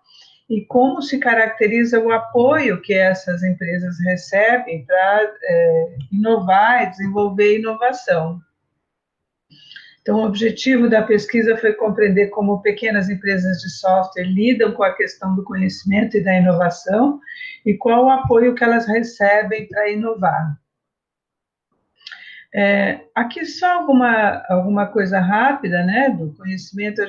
E como se caracteriza o apoio que essas empresas recebem para inovar e desenvolver inovação. Então, o objetivo da pesquisa foi compreender como pequenas empresas de software lidam com a questão do conhecimento e da inovação e qual o apoio que elas recebem para inovar. Aqui só alguma coisa rápida, né, do conhecimento,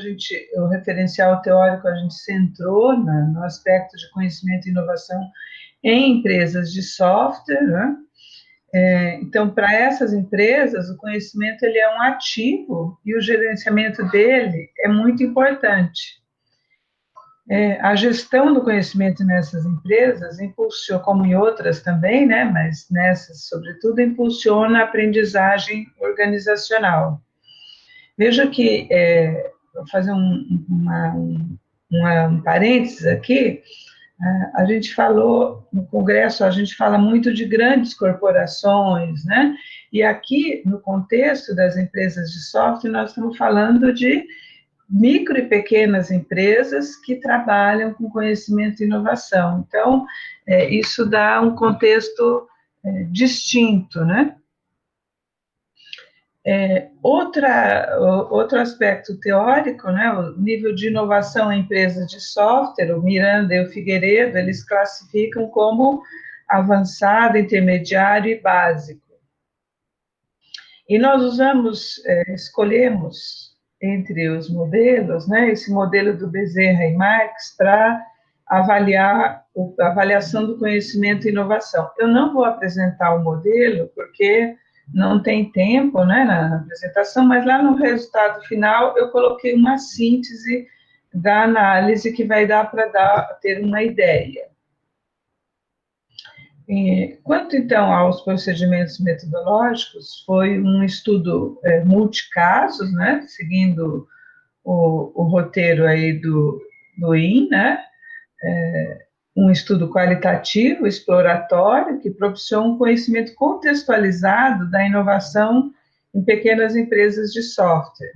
o referencial teórico a gente centrou no aspecto de conhecimento e inovação em empresas de software, né? Então, para essas empresas, o conhecimento ele é um ativo e o gerenciamento dele é muito importante. A gestão do conhecimento nessas empresas impulsiona, como em outras também, né, mas nessas, sobretudo, impulsiona a aprendizagem organizacional. Veja que, vou fazer um parênteses aqui, A gente falou, no Congresso, a gente fala muito de grandes corporações, né? E aqui, no contexto das empresas de software, nós estamos falando de micro e pequenas empresas que trabalham com conhecimento e inovação. Então, isso dá um contexto distinto, né? Outro aspecto teórico, né, o nível de inovação em empresas de software, o Miranda e o Figueiredo, eles classificam como avançado, intermediário e básico. E nós escolhemos entre os modelos, né, esse modelo do Bezerra e Marx para avaliar a avaliação do conhecimento e inovação. Eu não vou apresentar o modelo, porque não tem tempo, né, na apresentação, mas lá no resultado final eu coloquei uma síntese da análise que vai dar para ter uma ideia. Quanto, então, aos procedimentos metodológicos, foi um estudo multicasos, né, seguindo o roteiro aí do IN, né, um estudo qualitativo, exploratório, que propiciou um conhecimento contextualizado da inovação em pequenas empresas de software.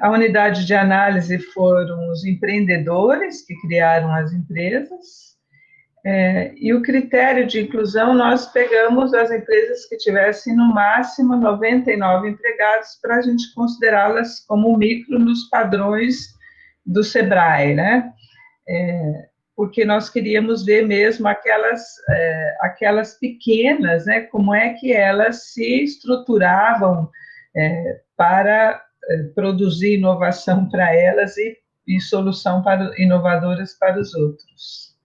A unidade de análise foram os empreendedores que criaram as empresas, e o critério de inclusão, nós pegamos as empresas que tivessem no máximo 99 empregados para a gente considerá-las como micro nos padrões do SEBRAE, né? Porque nós queríamos ver mesmo aquelas pequenas, né, como é que elas se estruturavam para produzir inovação para elas e solução inovadoras para os outros.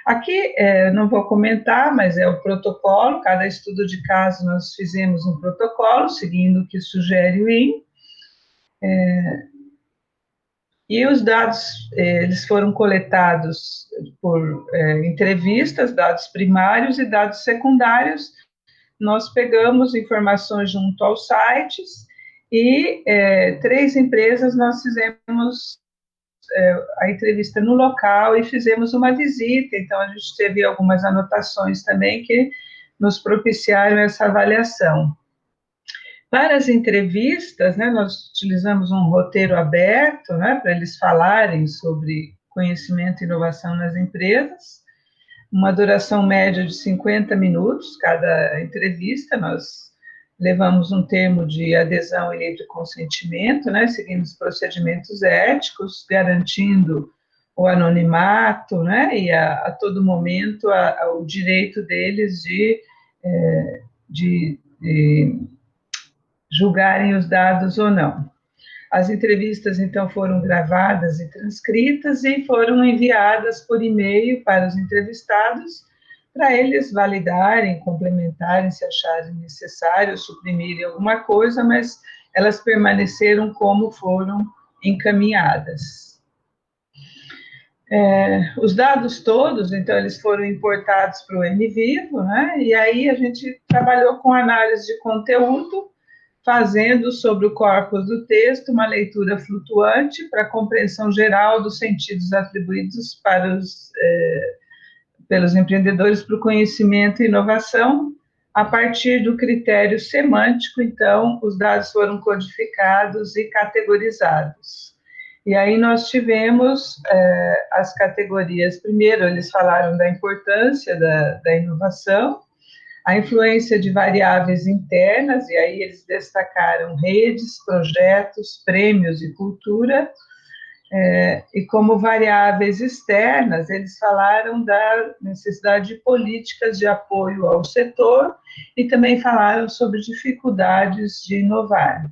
Aqui, não vou comentar, mas é o protocolo, cada estudo de caso nós fizemos um protocolo, seguindo o que sugere o IN, e os dados, eles foram coletados por entrevistas, dados primários e dados secundários. Nós pegamos informações junto aos sites e 3 empresas nós fizemos a entrevista no local e fizemos uma visita, então a gente teve algumas anotações também que nos propiciaram essa avaliação. Para as entrevistas, né, nós utilizamos um roteiro aberto, né, para eles falarem sobre conhecimento e inovação nas empresas, uma duração média de 50 minutos cada entrevista, nós levamos um termo de adesão e livre consentimento, né, seguindo os procedimentos éticos, garantindo o anonimato, né, e a todo momento o direito deles de julgarem os dados ou não. As entrevistas, então, foram gravadas e transcritas e foram enviadas por e-mail para os entrevistados, para eles validarem, complementarem, se acharem necessário, suprimirem alguma coisa, mas elas permaneceram como foram encaminhadas. Os dados todos, então, eles foram importados para o NVivo, né? E aí a gente trabalhou com análise de conteúdo, fazendo sobre o corpus do texto uma leitura flutuante para a compreensão geral dos sentidos atribuídos pelos empreendedores para o conhecimento e inovação, a partir do critério semântico. Então, os dados foram codificados e categorizados. E aí nós tivemos as categorias. Primeiro, eles falaram da importância da inovação, a influência de variáveis internas, e aí eles destacaram redes, projetos, prêmios e cultura, e como variáveis externas, eles falaram da necessidade de políticas de apoio ao setor e também falaram sobre dificuldades de inovar.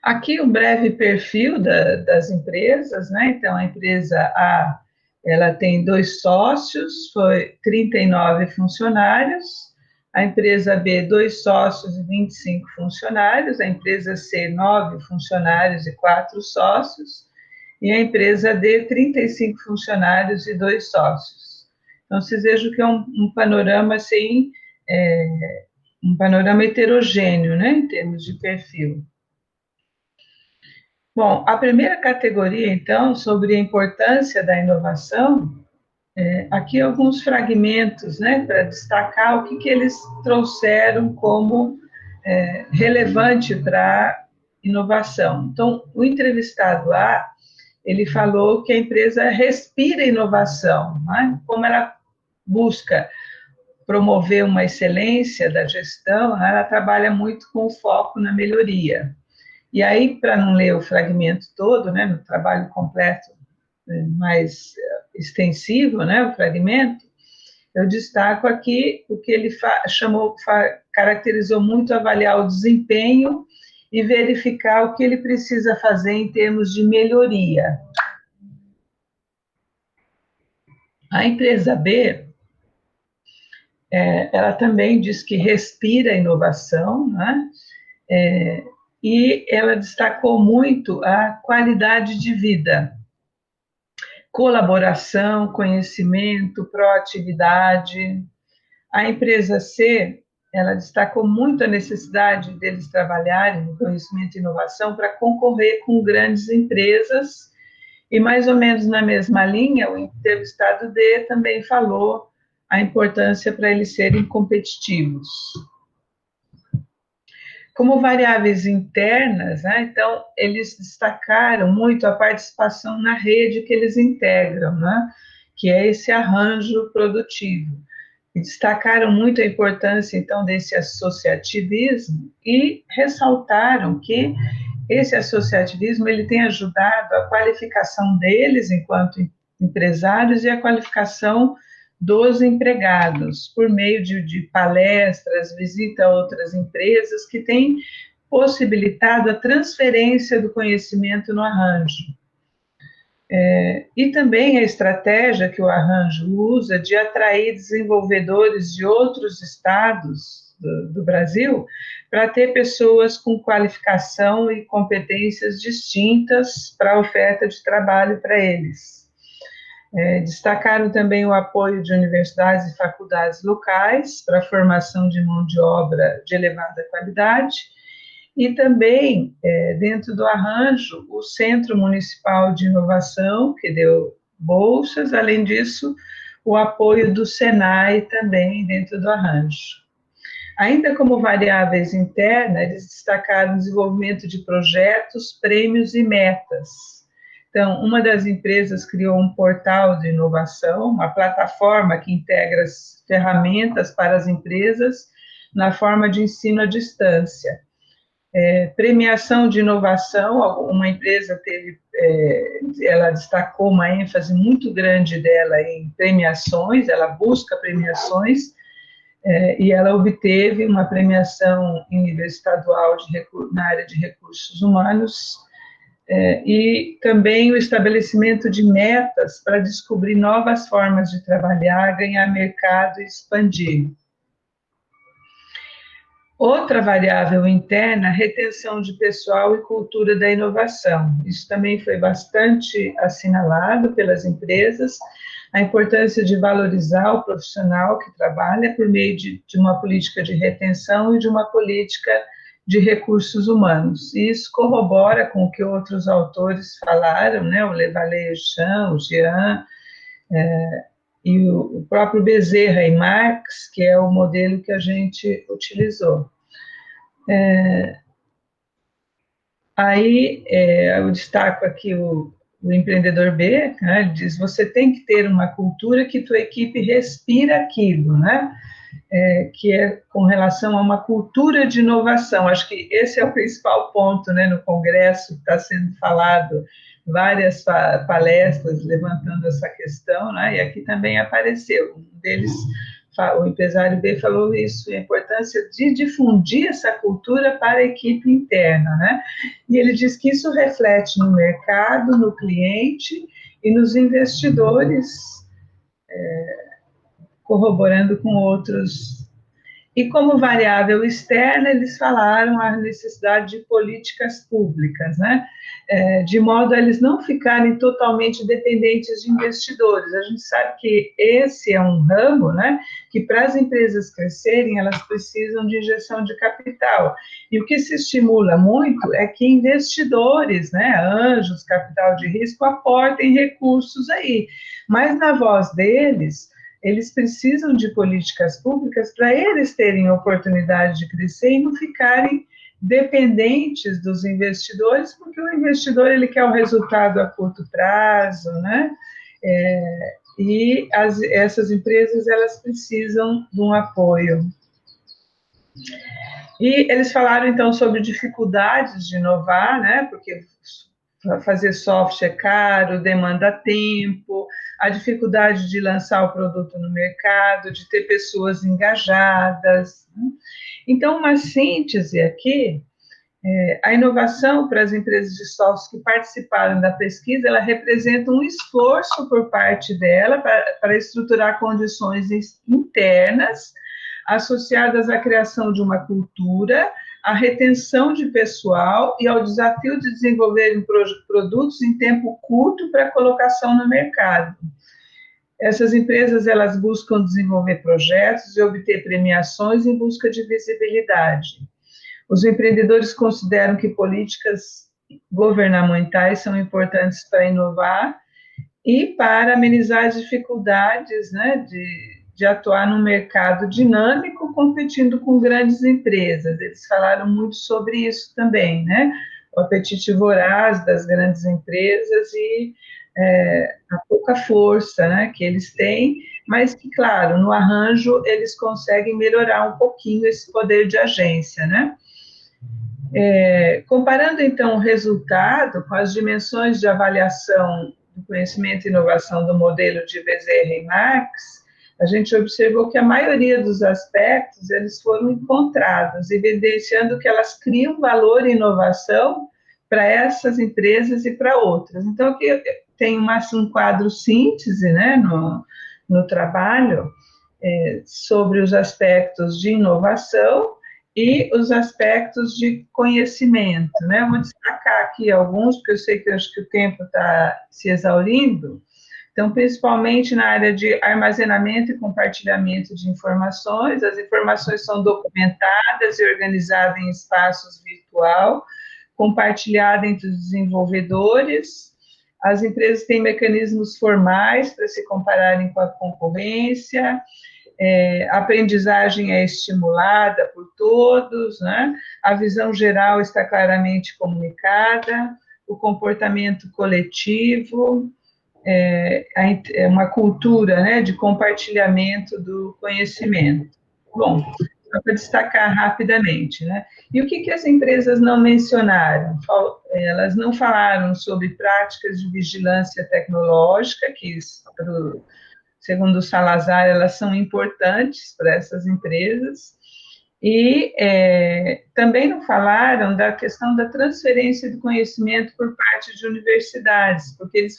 Aqui um breve perfil das empresas, né? Então, a empresa A, ela tem 2 sócios, 39 funcionários, a empresa B, 2 sócios e 25 funcionários, a empresa C, 9 funcionários e 4 sócios, e a empresa D, 35 funcionários e 2 sócios. Então, vocês vejam que é um panorama, assim, um panorama heterogêneo, né, em termos de perfil. Bom, a primeira categoria, então, sobre a importância da inovação, aqui alguns fragmentos, né, para destacar o que eles trouxeram como relevante para a inovação. Então, o entrevistado lá, ele falou que a empresa respira inovação, né? Como ela busca promover uma excelência da gestão, né, ela trabalha muito com foco na melhoria. E aí, para não ler o fragmento todo, né, no trabalho completo, mais extensivo, né, o fragmento, eu destaco aqui o que ele caracterizou muito avaliar o desempenho e verificar o que ele precisa fazer em termos de melhoria. A empresa B, ela também diz que respira inovação, né? E ela destacou muito a qualidade de vida, colaboração, conhecimento, proatividade. A empresa C, ela destacou muito a necessidade deles trabalharem no conhecimento e inovação para concorrer com grandes empresas, e mais ou menos na mesma linha, o entrevistado D também falou a importância para eles serem competitivos. Como variáveis internas, né, então, eles destacaram muito a participação na rede que eles integram, né, que é esse arranjo produtivo. E destacaram muito a importância, então, desse associativismo e ressaltaram que esse associativismo ele tem ajudado a qualificação deles enquanto empresários e a qualificação dos empregados, por meio de palestras, visita a outras empresas, que tem possibilitado a transferência do conhecimento no arranjo. E também a estratégia que o arranjo usa de atrair desenvolvedores de outros estados do Brasil para ter pessoas com qualificação e competências distintas para a oferta de trabalho para eles. Destacaram também o apoio de universidades e faculdades locais para a formação de mão de obra de elevada qualidade, e também, dentro do arranjo, o Centro Municipal de Inovação, que deu bolsas, além disso, o apoio do Senai também dentro do arranjo. Ainda como variáveis internas, eles destacaram o desenvolvimento de projetos, prêmios e metas. Então, uma das empresas criou um portal de inovação, uma plataforma que integra as ferramentas para as empresas na forma de ensino à distância. Premiação de inovação, uma empresa ela destacou uma ênfase muito grande dela em premiações, ela busca premiações, e ela obteve uma premiação em nível estadual na área de recursos humanos, e também o estabelecimento de metas para descobrir novas formas de trabalhar, ganhar mercado e expandir. Outra variável interna, retenção de pessoal e cultura da inovação. Isso também foi bastante assinalado pelas empresas, a importância de valorizar o profissional que trabalha por meio de uma política de retenção e de uma política de recursos humanos. E isso corrobora com o que outros autores falaram, né, o Levallois-Chan, o Jean, e o próprio Bezerra e Marx, que é o modelo que a gente utilizou. Aí, eu destaco aqui o empreendedor B, né, ele diz, você tem que ter uma cultura que tua equipe respira aquilo, né, que é com relação a uma cultura de inovação. Acho que esse é o principal ponto, né, no Congresso, está sendo falado várias palestras levantando essa questão, né, e aqui também apareceu, um deles, o empresário B falou isso, a importância de difundir essa cultura para a equipe interna, né, e ele diz que isso reflete no mercado, no cliente e nos investidores, corroborando com outros E como variável externa, eles falaram a necessidade de políticas públicas, né? De modo a eles não ficarem totalmente dependentes de investidores. A gente sabe que esse é um ramo, né, que para as empresas crescerem, elas precisam de injeção de capital. E o que se estimula muito é que investidores, né, anjos, capital de risco, aportem recursos aí. Mas na voz deles, eles precisam de políticas públicas para eles terem oportunidade de crescer e não ficarem dependentes dos investidores, porque o investidor ele quer o resultado a curto prazo, né? E essas empresas elas precisam de um apoio. E eles falaram então sobre dificuldades de inovar, né? Porque fazer software é caro, demanda tempo, a dificuldade de lançar o produto no mercado, de ter pessoas engajadas. Né? Então, uma síntese aqui, a inovação para as empresas de software que participaram da pesquisa, ela representa um esforço por parte dela para estruturar condições internas associadas à criação de uma cultura, à retenção de pessoal e ao desafio de desenvolver produtos em tempo curto para colocação no mercado. Essas empresas, elas buscam desenvolver projetos e obter premiações em busca de visibilidade. Os empreendedores consideram que políticas governamentais são importantes para inovar e para amenizar as dificuldades, né, de atuar num mercado dinâmico, competindo com grandes empresas. Eles falaram muito sobre isso também, né? O apetite voraz das grandes empresas e a pouca força, né, que eles têm, mas que, claro, no arranjo eles conseguem melhorar um pouquinho esse poder de agência, né? Comparando, então, o resultado com as dimensões de avaliação do conhecimento e inovação do modelo de Bezerra e Marx, a gente observou que a maioria dos aspectos, eles foram encontrados, evidenciando que elas criam valor e inovação para essas empresas e para outras. Então, aqui tem um quadro síntese, né, no trabalho, sobre os aspectos de inovação e os aspectos de conhecimento, né? Eu vou destacar aqui alguns, porque eu sei que acho que o tempo está se exaurindo. Então, principalmente na área de armazenamento e compartilhamento de informações, as informações são documentadas e organizadas em espaços virtual, compartilhadas entre os desenvolvedores. As empresas têm mecanismos formais para se compararem com a concorrência. A aprendizagem é estimulada por todos, né? A visão geral está claramente comunicada, o comportamento coletivo, uma cultura, né, de compartilhamento do conhecimento. Bom, só para destacar rapidamente, né? E o que as empresas não mencionaram? Elas não falaram sobre práticas de vigilância tecnológica, que segundo o Salazar, elas são importantes para essas empresas, e também não falaram da questão da transferência do conhecimento por parte de universidades, porque eles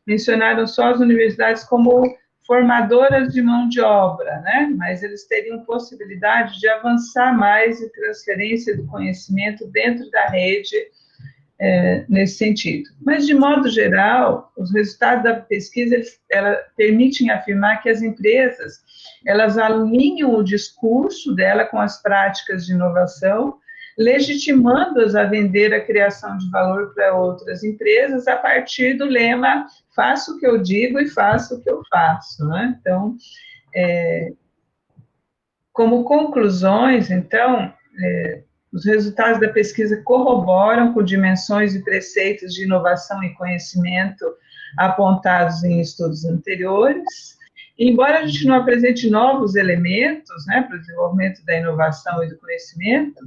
mencionaram só as universidades como formadoras de mão de obra, né? Mas eles teriam possibilidade de avançar mais em transferência do conhecimento dentro da rede, nesse sentido. Mas, de modo geral, os resultados da pesquisa permitem afirmar que as empresas, elas alinham o discurso dela com as práticas de inovação, legitimando-as a vender a criação de valor para outras empresas a partir do lema faço o que eu digo e faço o que eu faço, né? Então, como conclusões, então, os resultados da pesquisa corroboram com dimensões e preceitos de inovação e conhecimento apontados em estudos anteriores. E, embora a gente não apresente novos elementos, né, para o desenvolvimento da inovação e do conhecimento,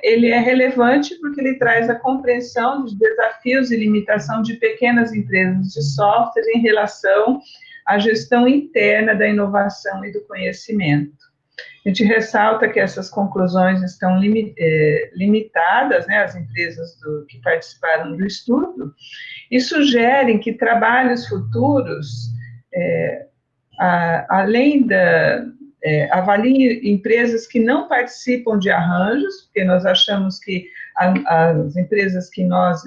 ele é relevante porque ele traz a compreensão dos desafios e limitação de pequenas empresas de software em relação à gestão interna da inovação e do conhecimento. A gente ressalta que essas conclusões estão limitadas, né, às empresas que participaram do estudo, e sugerem que trabalhos futuros, além avalie empresas que não participam de arranjos, porque nós achamos que as empresas que nós,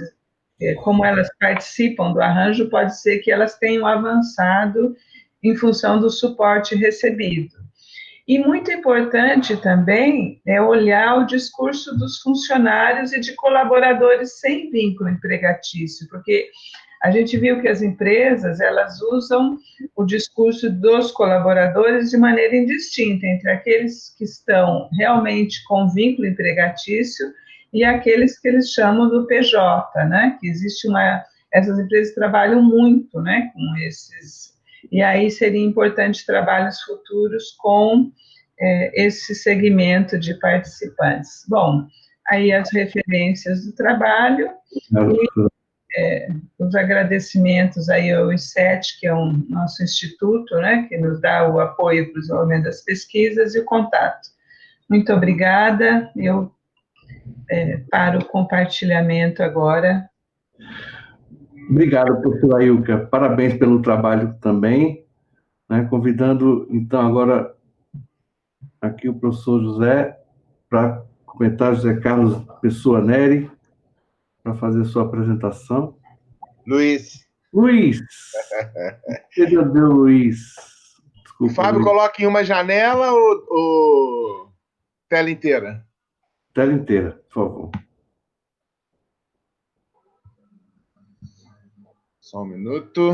como elas participam do arranjo, pode ser que elas tenham avançado em função do suporte recebido. E muito importante também é olhar o discurso dos funcionários e de colaboradores sem vínculo empregatício, porque a gente viu que as empresas, elas usam o discurso dos colaboradores de maneira indistinta, entre aqueles que estão realmente com vínculo empregatício e aqueles que eles chamam do PJ, né? Que existe essas empresas trabalham muito, né, com esses, e aí seria importante trabalhos futuros com esse segmento de participantes. Bom, aí as referências do trabalho e os agradecimentos aí ao ICET, que é o nosso instituto, né, que nos dá o apoio para o desenvolvimento das pesquisas, e o contato. Muito obrigada, eu paro o compartilhamento agora. Obrigado, professora Ilka. Parabéns pelo trabalho também, né? Convidando, então, agora aqui o professor José para comentar, José Carlos Pessoa Neri, para fazer sua apresentação. Luiz. Luiz! Que Deus deu, Luiz. Desculpa, Fábio, Luiz. coloca em uma janela ou tela inteira? Tela inteira, por favor. Só um minuto.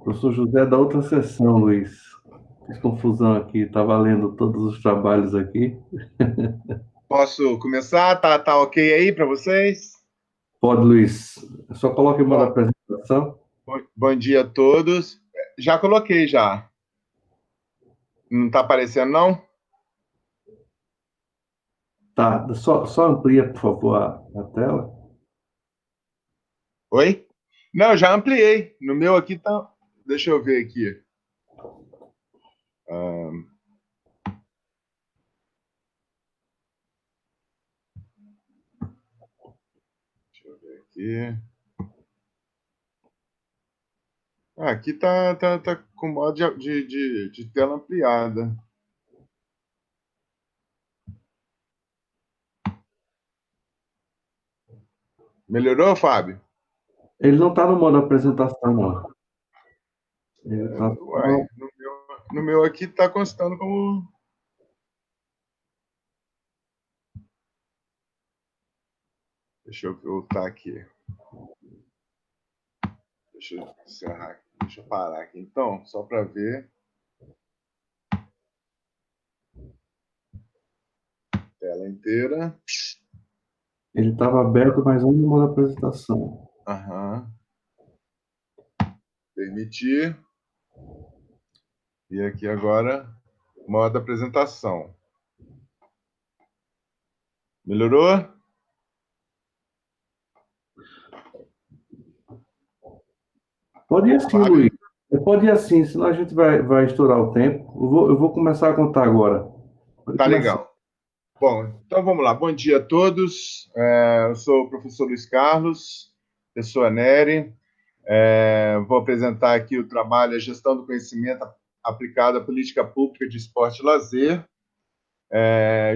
Professor José da outra sessão, Luiz. Fiz confusão aqui, estava lendo todos os trabalhos aqui. Posso começar? Tá ok aí para vocês? Pode, Luiz. Só coloque em modo apresentação. Bom dia a todos. Já coloquei, já. Não está aparecendo, não? Tá, só amplia, por favor, a tela. Oi? Não, já ampliei. No meu aqui tá... Deixa eu ver aqui. Deixa eu ver aqui. Aqui tá com modo de tela ampliada. Melhorou, Fábio? Ele não está no modo apresentação, não. Ele tá... Uai, no meu aqui está constando como... Deixa eu voltar aqui. Deixa eu encerrar aqui. Deixa eu parar aqui. Então, só para ver. Tela inteira. Ele estava aberto, mas não no modo apresentação. Permitir. E aqui agora, modo apresentação. Melhorou? Pode ir assim, Fábio. Luiz. Pode ir assim, senão a gente vai estourar o tempo. Eu vou começar a contar agora. Tá legal. Bom, então vamos lá. Bom dia a todos. Eu sou o professor Luiz Carlos, Pessoa Neri. Vou apresentar aqui o trabalho A Gestão do Conhecimento aplicado à Política Pública de Esporte e Lazer.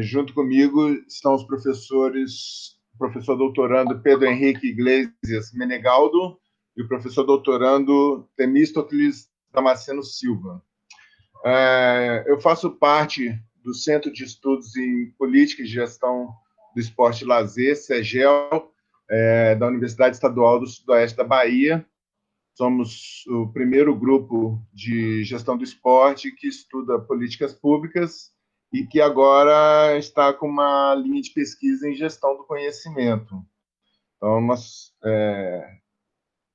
Junto comigo estão os professores, o professor doutorando Pedro Henrique Iglesias Menegaldo e o professor doutorando Temístocles Damasceno Silva. Eu faço parte do Centro de Estudos em Política e Gestão do Esporte e Lazer, CEGEL, da Universidade Estadual do Sudoeste da Bahia. Somos o primeiro grupo de gestão do esporte que estuda políticas públicas e que agora está com uma linha de pesquisa em gestão do conhecimento. Então, nós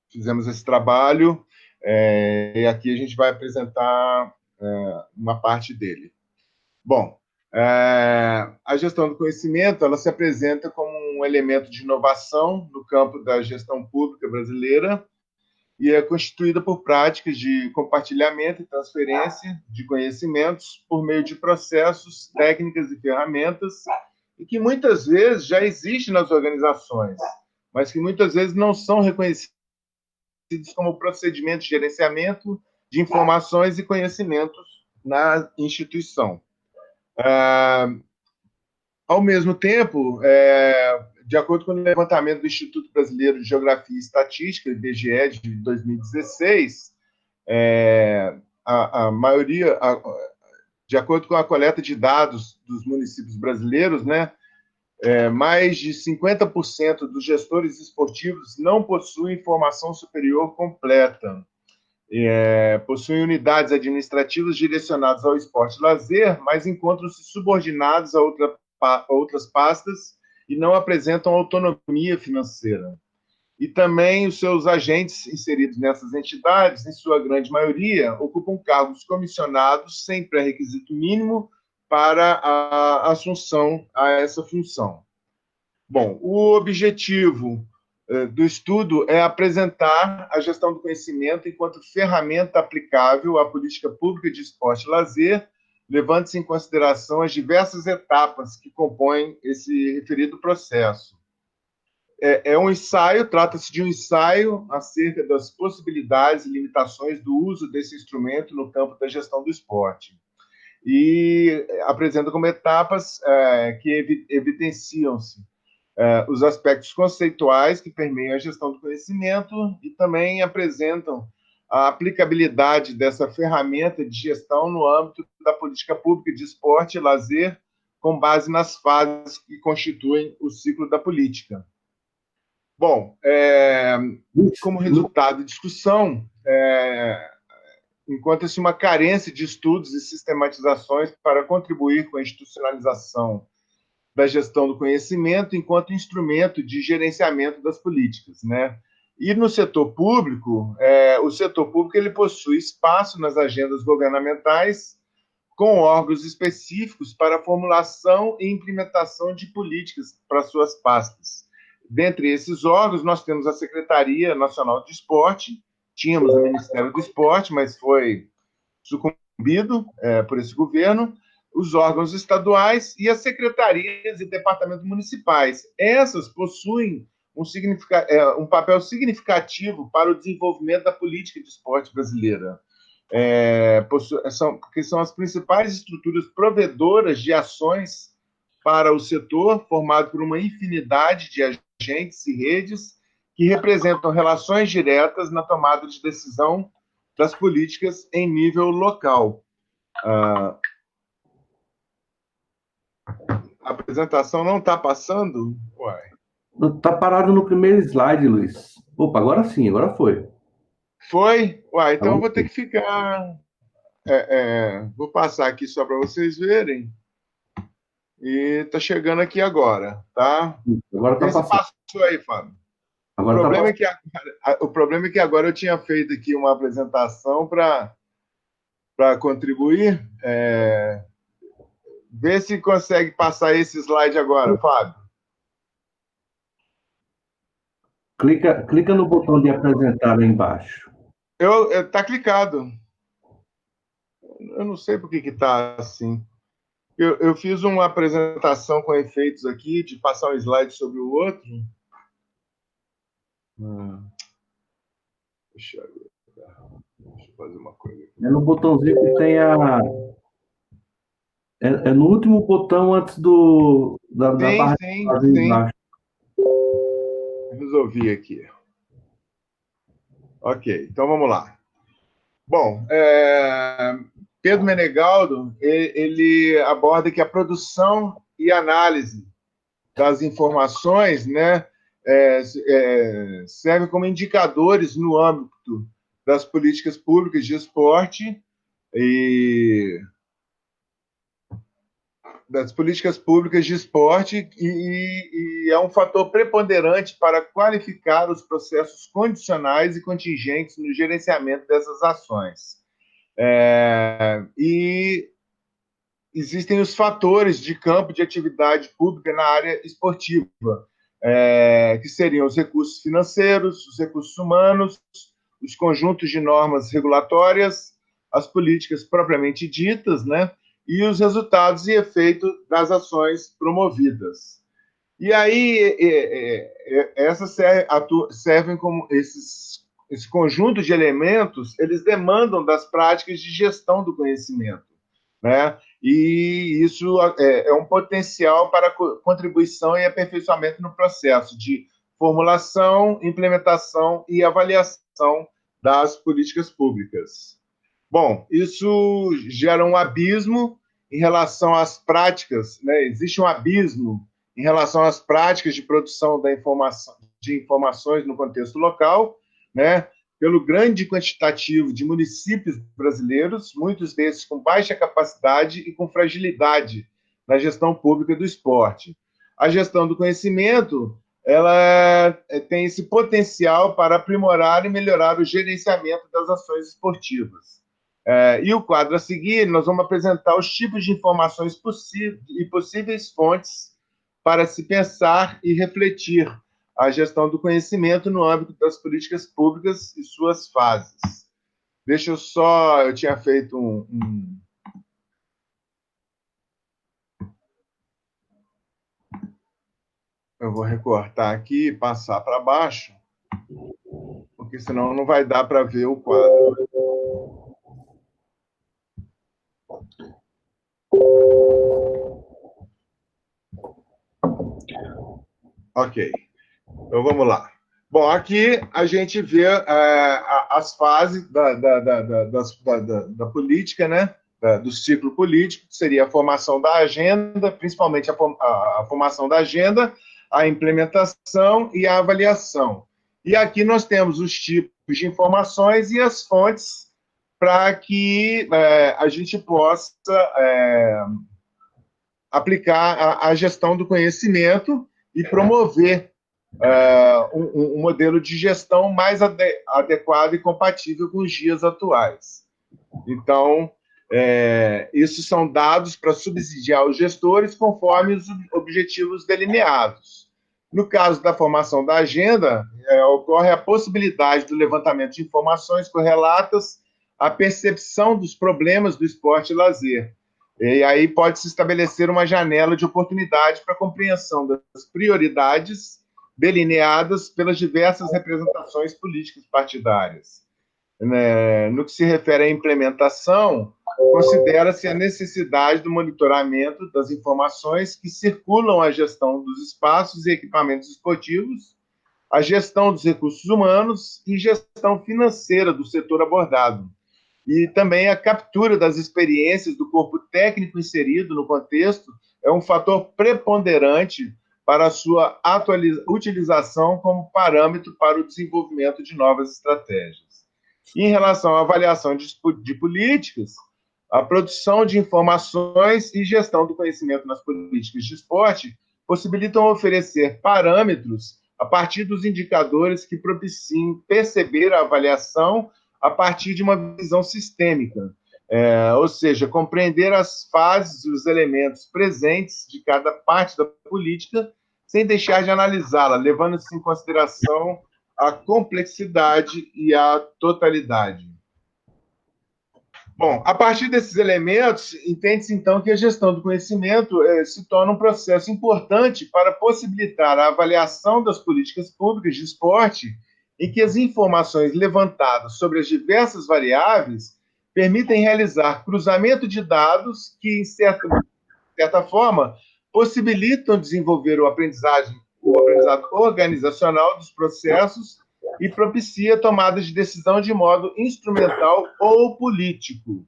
fizemos esse trabalho e aqui a gente vai apresentar uma parte dele. Bom, a gestão do conhecimento, ela se apresenta como um elemento de inovação no campo da gestão pública brasileira e é constituída por práticas de compartilhamento e transferência de conhecimentos por meio de processos, técnicas e ferramentas e que muitas vezes já existem nas organizações, mas que muitas vezes não são reconhecidos como procedimentos de gerenciamento de informações e conhecimentos na instituição. Ao mesmo tempo, de acordo com o levantamento do Instituto Brasileiro de Geografia e Estatística, IBGE, de 2016, a maioria, de acordo com a coleta de dados dos municípios brasileiros, né, mais de 50% dos gestores esportivos não possuem formação superior completa. Possuem unidades administrativas direcionadas ao esporte e lazer, mas encontram-se subordinados a outras pastas e não apresentam autonomia financeira. E também os seus agentes inseridos nessas entidades, em sua grande maioria, ocupam cargos comissionados sem pré-requisito mínimo para a assunção a essa função. Bom, o objetivo do estudo é apresentar a gestão do conhecimento enquanto ferramenta aplicável à política pública de esporte e lazer, levando-se em consideração as diversas etapas que compõem esse referido processo. Um ensaio, trata-se de um ensaio acerca das possibilidades e limitações do uso desse instrumento no campo da gestão do esporte. E apresenta como etapas que evidenciam-se os aspectos conceituais que permeiam a gestão do conhecimento e também apresentam a aplicabilidade dessa ferramenta de gestão no âmbito da política pública de esporte e lazer, com base nas fases que constituem o ciclo da política. Bom, como resultado de discussão, encontra-se uma carência de estudos e sistematizações para contribuir com a institucionalização da gestão do conhecimento enquanto instrumento de gerenciamento das políticas, né? E no setor público, o setor público ele possui espaço nas agendas governamentais com órgãos específicos para a formulação e implementação de políticas para suas pastas. Dentre esses órgãos, nós temos a Secretaria Nacional de Esporte, tínhamos o Ministério do Esporte, mas foi sucumbido por esse governo, os órgãos estaduais e as secretarias e departamentos municipais. Essas possuem um papel significativo para o desenvolvimento da política de esporte brasileira, porque são as principais estruturas provedoras de ações para o setor, formado por uma infinidade de agentes e redes que representam relações diretas na tomada de decisão das políticas em nível local. A apresentação não está passando? Uai. Está parado no primeiro slide, Luiz. Opa, agora sim, agora foi. Foi? Uai, então eu vou ter que ficar... vou passar aqui só para vocês verem. E está chegando aqui agora, tá? Agora está passando. Passou aí, Fábio. O problema é que agora eu tinha feito aqui uma apresentação para contribuir. Vê se consegue passar esse slide agora, Fábio. Clica no botão de apresentar aí embaixo. Tá clicado. Eu não sei por que está assim. Eu fiz uma apresentação com efeitos aqui, de passar um slide sobre o outro. Deixa eu fazer uma coisa aqui. É no botãozinho que tem a... É no último botão antes da barra de embaixo. Resolvi aqui. Ok, então vamos lá. Bom, Pedro Menegaldo, ele aborda que a produção e análise das informações, né, serve como indicadores no âmbito das políticas públicas de esporte e é um fator preponderante para qualificar os processos condicionais e contingentes no gerenciamento dessas ações. E existem os fatores de campo de atividade pública na área esportiva, que seriam os recursos financeiros, os recursos humanos, os conjuntos de normas regulatórias, as políticas propriamente ditas, né, e os resultados e efeitos das ações promovidas. E aí, essas servem como esse conjunto de elementos, eles demandam das práticas de gestão do conhecimento, né? E isso é um potencial para contribuição e aperfeiçoamento no processo de formulação, implementação e avaliação das políticas públicas. Bom, isso gera um abismo em relação às práticas, né? Existe um abismo em relação às práticas de produção de informações no contexto local, né? Pelo grande quantitativo de municípios brasileiros, muitos desses com baixa capacidade e com fragilidade na gestão pública do esporte. A gestão do conhecimento, ela tem esse potencial para aprimorar e melhorar o gerenciamento das ações esportivas. E o quadro a seguir, nós vamos apresentar os tipos de informações e possíveis fontes para se pensar e refletir a gestão do conhecimento no âmbito das políticas públicas e suas fases. Deixa eu só... Eu tinha feito Eu vou recortar aqui e passar para baixo, porque senão não vai dar para ver o quadro. Ok. Então, vamos lá. Bom, aqui a gente vê as fases da política, né? Do ciclo político, que seria a formação da agenda, principalmente a formação da agenda, a implementação e a avaliação. E aqui nós temos os tipos de informações e as fontes para que a gente possa aplicar a gestão do conhecimento e promover um modelo de gestão mais adequado e compatível com os dias atuais. Então, isso são dados para subsidiar os gestores conforme os objetivos delineados. No caso da formação da agenda, ocorre a possibilidade do levantamento de informações correlatas à percepção dos problemas do esporte e lazer. E aí pode-se estabelecer uma janela de oportunidade para a compreensão das prioridades delineadas pelas diversas representações políticas partidárias. No que se refere à implementação, considera-se a necessidade do monitoramento das informações que circulam à gestão dos espaços e equipamentos esportivos, a gestão dos recursos humanos e gestão financeira do setor abordado. E também a captura das experiências do corpo técnico inserido no contexto é um fator preponderante para a sua utilização como parâmetro para o desenvolvimento de novas estratégias. Em relação à avaliação de políticas, a produção de informações e gestão do conhecimento nas políticas de esporte possibilitam oferecer parâmetros a partir dos indicadores que propiciem perceber a avaliação a partir de uma visão sistêmica, ou seja, compreender as fases e os elementos presentes de cada parte da política, sem deixar de analisá-la, levando-se em consideração a complexidade e a totalidade. Bom, a partir desses elementos, entende-se, então, que a gestão do conhecimento se torna um processo importante para possibilitar a avaliação das políticas públicas de esporte, em que as informações levantadas sobre as diversas variáveis permitem realizar cruzamento de dados que, em certa forma, possibilitam desenvolver o aprendizado organizacional dos processos e propicia tomadas de decisão de modo instrumental ou político,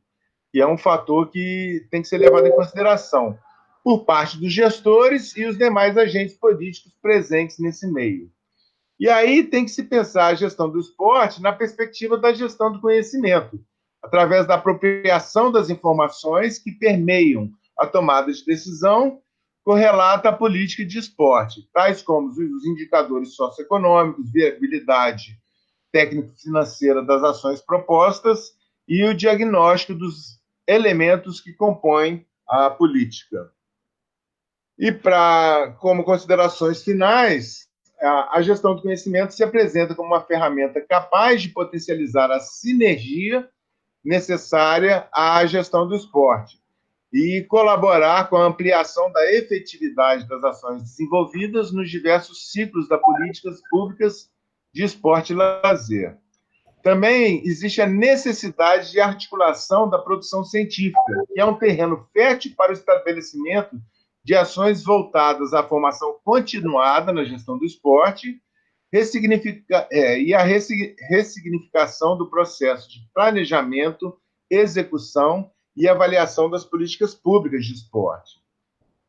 que é um fator que tem que ser levado em consideração por parte dos gestores e os demais agentes políticos presentes nesse meio. E aí tem que se pensar a gestão do esporte na perspectiva da gestão do conhecimento, através da apropriação das informações que permeiam a tomada de decisão correlata à política de esporte, tais como os indicadores socioeconômicos, viabilidade técnico-financeira das ações propostas e o diagnóstico dos elementos que compõem a política. E, como considerações finais, a gestão do conhecimento se apresenta como uma ferramenta capaz de potencializar a sinergia necessária à gestão do esporte, e colaborar com a ampliação da efetividade das ações desenvolvidas nos diversos ciclos das políticas públicas de esporte e lazer. Também existe a necessidade de articulação da produção científica, que é um terreno fértil para o estabelecimento de ações voltadas à formação continuada na gestão do esporte e a ressignificação do processo de planejamento, execução e avaliação das políticas públicas de esporte.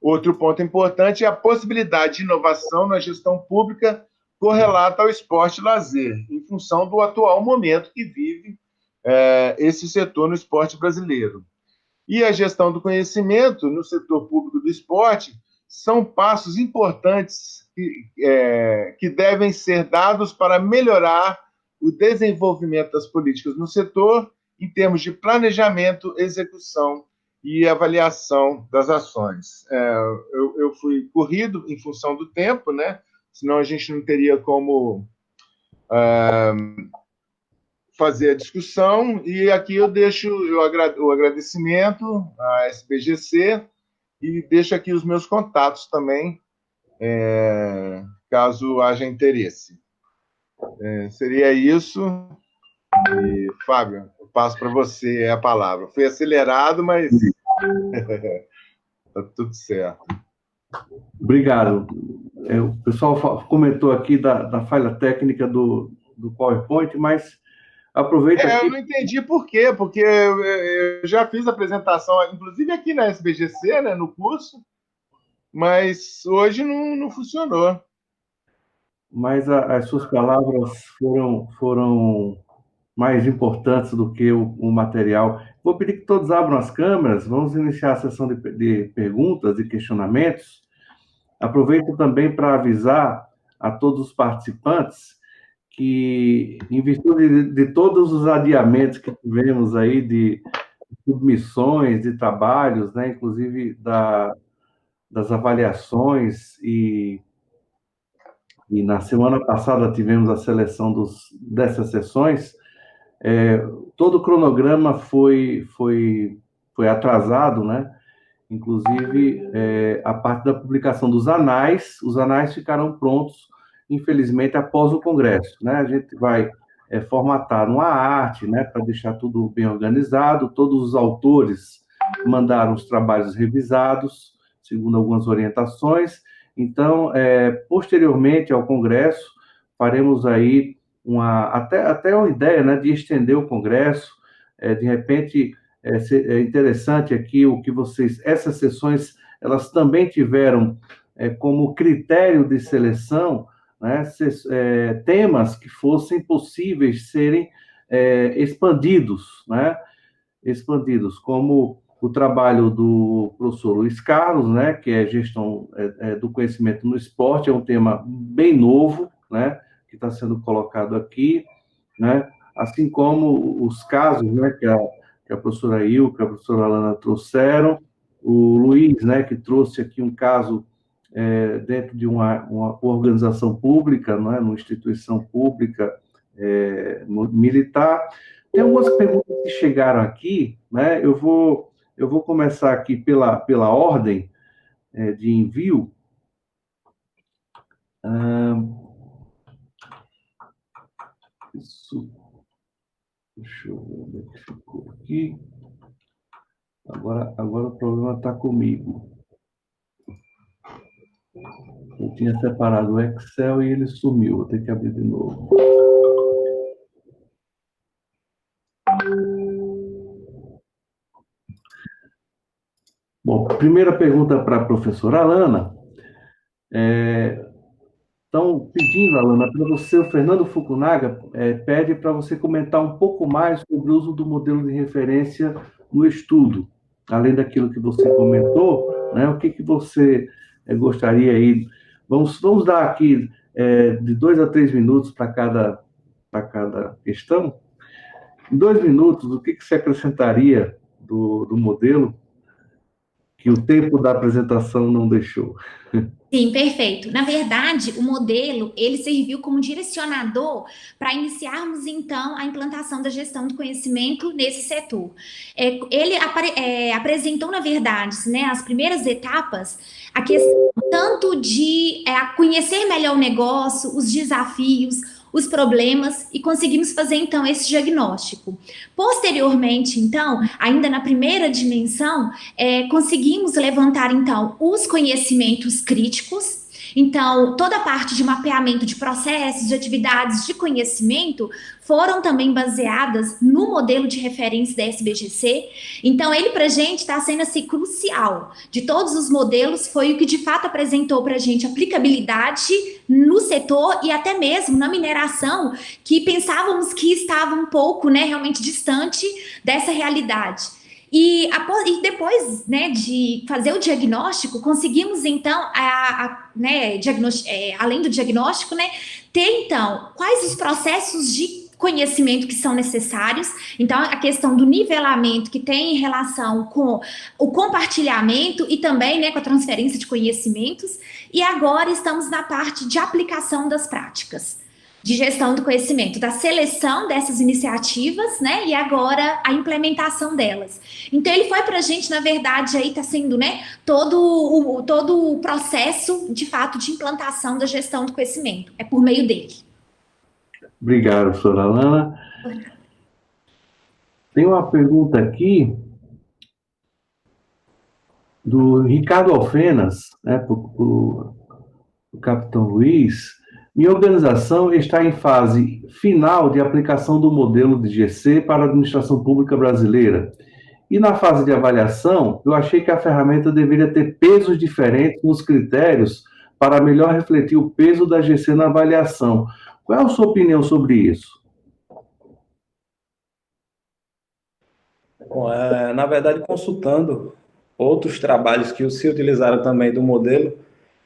Outro ponto importante é a possibilidade de inovação na gestão pública correlata ao esporte e lazer, em função do atual momento que vive esse setor no esporte brasileiro. E a gestão do conhecimento no setor público do esporte são passos importantes que devem ser dados para melhorar o desenvolvimento das políticas no setor, em termos de planejamento, execução e avaliação das ações. Eu fui corrido em função do tempo, né? Senão a gente não teria como fazer a discussão, e aqui eu deixo o agradecimento à SBGC e deixo aqui os meus contatos também, caso haja interesse. Seria isso. E, Fábio, eu passo para você a palavra. Foi acelerado, mas está tudo certo. Obrigado. O pessoal comentou aqui da falha técnica do PowerPoint, mas aproveita aqui... Eu não entendi por quê, porque eu já fiz a apresentação, inclusive aqui na SBGC, né, no curso, mas hoje não funcionou. Mas as suas palavras foram mais importantes do que o material. Vou pedir que todos abram as câmeras, vamos iniciar a sessão de perguntas e questionamentos. Aproveito também para avisar a todos os participantes que, em virtude de todos os adiamentos que tivemos aí de submissões, de trabalhos, né, inclusive das avaliações, e na semana passada tivemos a seleção dessas sessões, todo o cronograma foi atrasado, né? Inclusive, a parte da publicação dos anais, os anais ficarão prontos, infelizmente, após o Congresso, né? A gente vai formatar uma arte, né, para deixar tudo bem organizado, todos os autores mandaram os trabalhos revisados, segundo algumas orientações. Então, posteriormente ao Congresso, faremos aí até uma ideia, né, de estender o Congresso, de repente... É interessante aqui o que essas sessões, elas também tiveram como critério de seleção, né, temas que fossem possíveis serem expandidos, né, como o trabalho do professor Luiz Carlos, né, que é gestão do conhecimento no esporte, é um tema bem novo, né, que está sendo colocado aqui, né, assim como os casos, né, que a professora Ilka, a professora Alana trouxeram, o Luiz, né, que trouxe aqui um caso dentro de uma organização pública, né, numa instituição pública militar. Tem algumas perguntas que chegaram aqui, né, eu vou começar aqui pela ordem de envio. Isso. Deixa eu ver onde é que ficou aqui. Agora o problema está comigo. Eu tinha separado o Excel e ele sumiu. Vou ter que abrir de novo. Bom, primeira pergunta para a professora Alana. Estão pedindo, Alana, para você, o Fernando Fukunaga pede para você comentar um pouco mais sobre o uso do modelo de referência no estudo. Além daquilo que você comentou, né, o que você gostaria aí? Vamos dar aqui de 2 a 3 minutos para cada questão. Em 2 minutos, o que você acrescentaria do modelo que o tempo da apresentação não deixou? Sim, perfeito. Na verdade, o modelo, ele serviu como direcionador para iniciarmos, então, a implantação da gestão do conhecimento nesse setor. Ele apresentou, na verdade, né, as primeiras etapas, a questão tanto de conhecer melhor o negócio, os desafios, os problemas, e conseguimos fazer, então, esse diagnóstico. Posteriormente, então, ainda na primeira dimensão, conseguimos levantar, então, os conhecimentos críticos. Então, toda a parte de mapeamento de processos, de atividades de conhecimento foram também baseadas no modelo de referência da SBGC. Então, ele para a gente está sendo assim crucial. De todos os modelos, foi o que de fato apresentou para a gente aplicabilidade no setor e até mesmo na mineração, que pensávamos que estava um pouco, né, realmente distante dessa realidade. E depois, né, de fazer o diagnóstico, conseguimos então, né, além do diagnóstico, né, ter então quais os processos de conhecimento que são necessários. Então, a questão do nivelamento que tem relação com o compartilhamento e também, né, com a transferência de conhecimentos. E agora estamos na parte de aplicação das práticas de gestão do conhecimento, da seleção dessas iniciativas, né, e agora a implementação delas. Então, ele foi para a gente, na verdade, aí está sendo, né, todo o processo, de fato, de implantação da gestão do conhecimento, é por meio dele. Obrigado, professora Alana. Tem uma pergunta aqui do Ricardo Alfenas, né, para o capitão Luiz. Minha organização está em fase final de aplicação do modelo de GC para a administração pública brasileira. E na fase de avaliação, eu achei que a ferramenta deveria ter pesos diferentes nos critérios para melhor refletir o peso da GC na avaliação. Qual é a sua opinião sobre isso? Bom, na verdade, consultando outros trabalhos que se utilizaram também do modelo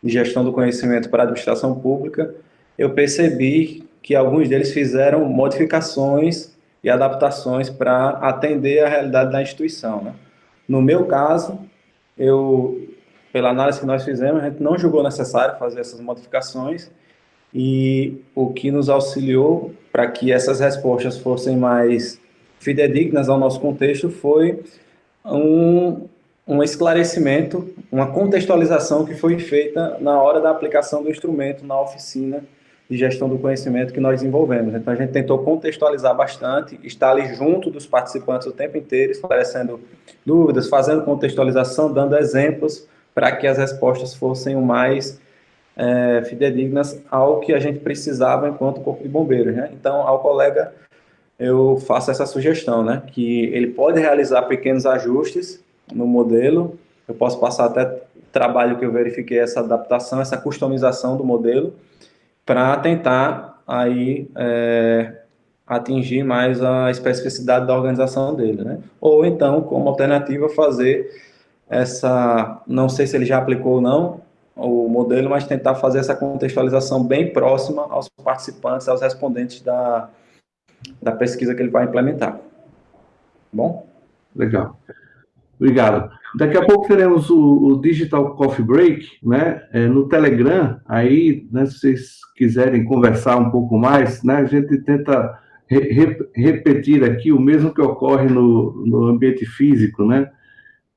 de gestão do conhecimento para a administração pública, eu percebi que alguns deles fizeram modificações e adaptações para atender à realidade da instituição, né? No meu caso, pela análise que nós fizemos, a gente não julgou necessário fazer essas modificações, e o que nos auxiliou para que essas respostas fossem mais fidedignas ao nosso contexto foi um esclarecimento, uma contextualização que foi feita na hora da aplicação do instrumento na oficina de gestão do conhecimento que nós desenvolvemos. Então, a gente tentou contextualizar bastante, estar ali junto dos participantes o tempo inteiro, esclarecendo dúvidas, fazendo contextualização, dando exemplos para que as respostas fossem o mais fidedignas ao que a gente precisava enquanto Corpo de Bombeiros, né? Então, ao colega, eu faço essa sugestão, né? Que ele pode realizar pequenos ajustes no modelo. Eu posso passar até trabalho que eu verifiquei essa adaptação, essa customização do modelo, para tentar aí atingir mais a especificidade da organização dele, né? Ou então, como alternativa, fazer não sei se ele já aplicou ou não o modelo, mas tentar fazer essa contextualização bem próxima aos participantes, aos respondentes da pesquisa que ele vai implementar. Bom? Legal. Obrigado. Daqui a pouco teremos o Digital Coffee Break, né, no Telegram. Aí, né, se vocês quiserem conversar um pouco mais, né, a gente tenta repetir aqui o mesmo que ocorre no ambiente físico, né?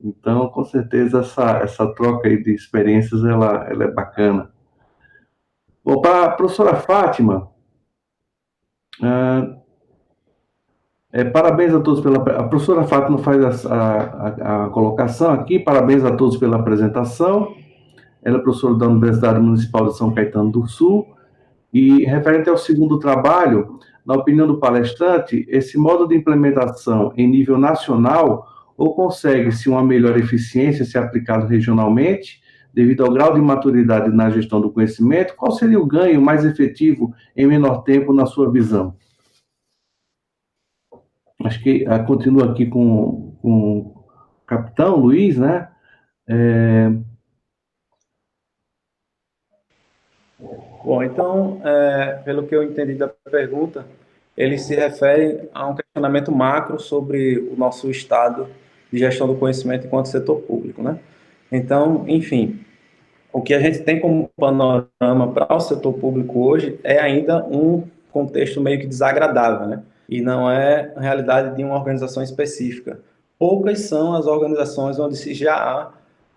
Então, com certeza, essa troca aí de experiências, ela é bacana. Bom, para a professora Fátima, parabéns a todos a professora Fátima faz a colocação aqui, parabéns a todos pela apresentação. Ela é professora da Universidade Municipal de São Caetano do Sul, e referente ao segundo trabalho, na opinião do palestrante, esse modo de implementação em nível nacional ou consegue-se uma melhor eficiência se aplicado regionalmente, devido ao grau de maturidade na gestão do conhecimento? Qual seria o ganho mais efetivo em menor tempo, na sua visão? Acho que continua aqui com o capitão Luiz, né? Bom, então, pelo que eu entendi da pergunta, ele se refere a um questionamento macro sobre o nosso estado de gestão do conhecimento enquanto setor público, né? Então, enfim, o que a gente tem como panorama para o setor público hoje é ainda um contexto meio que desagradável, né? E não é a realidade de uma organização específica. Poucas são as organizações onde se já há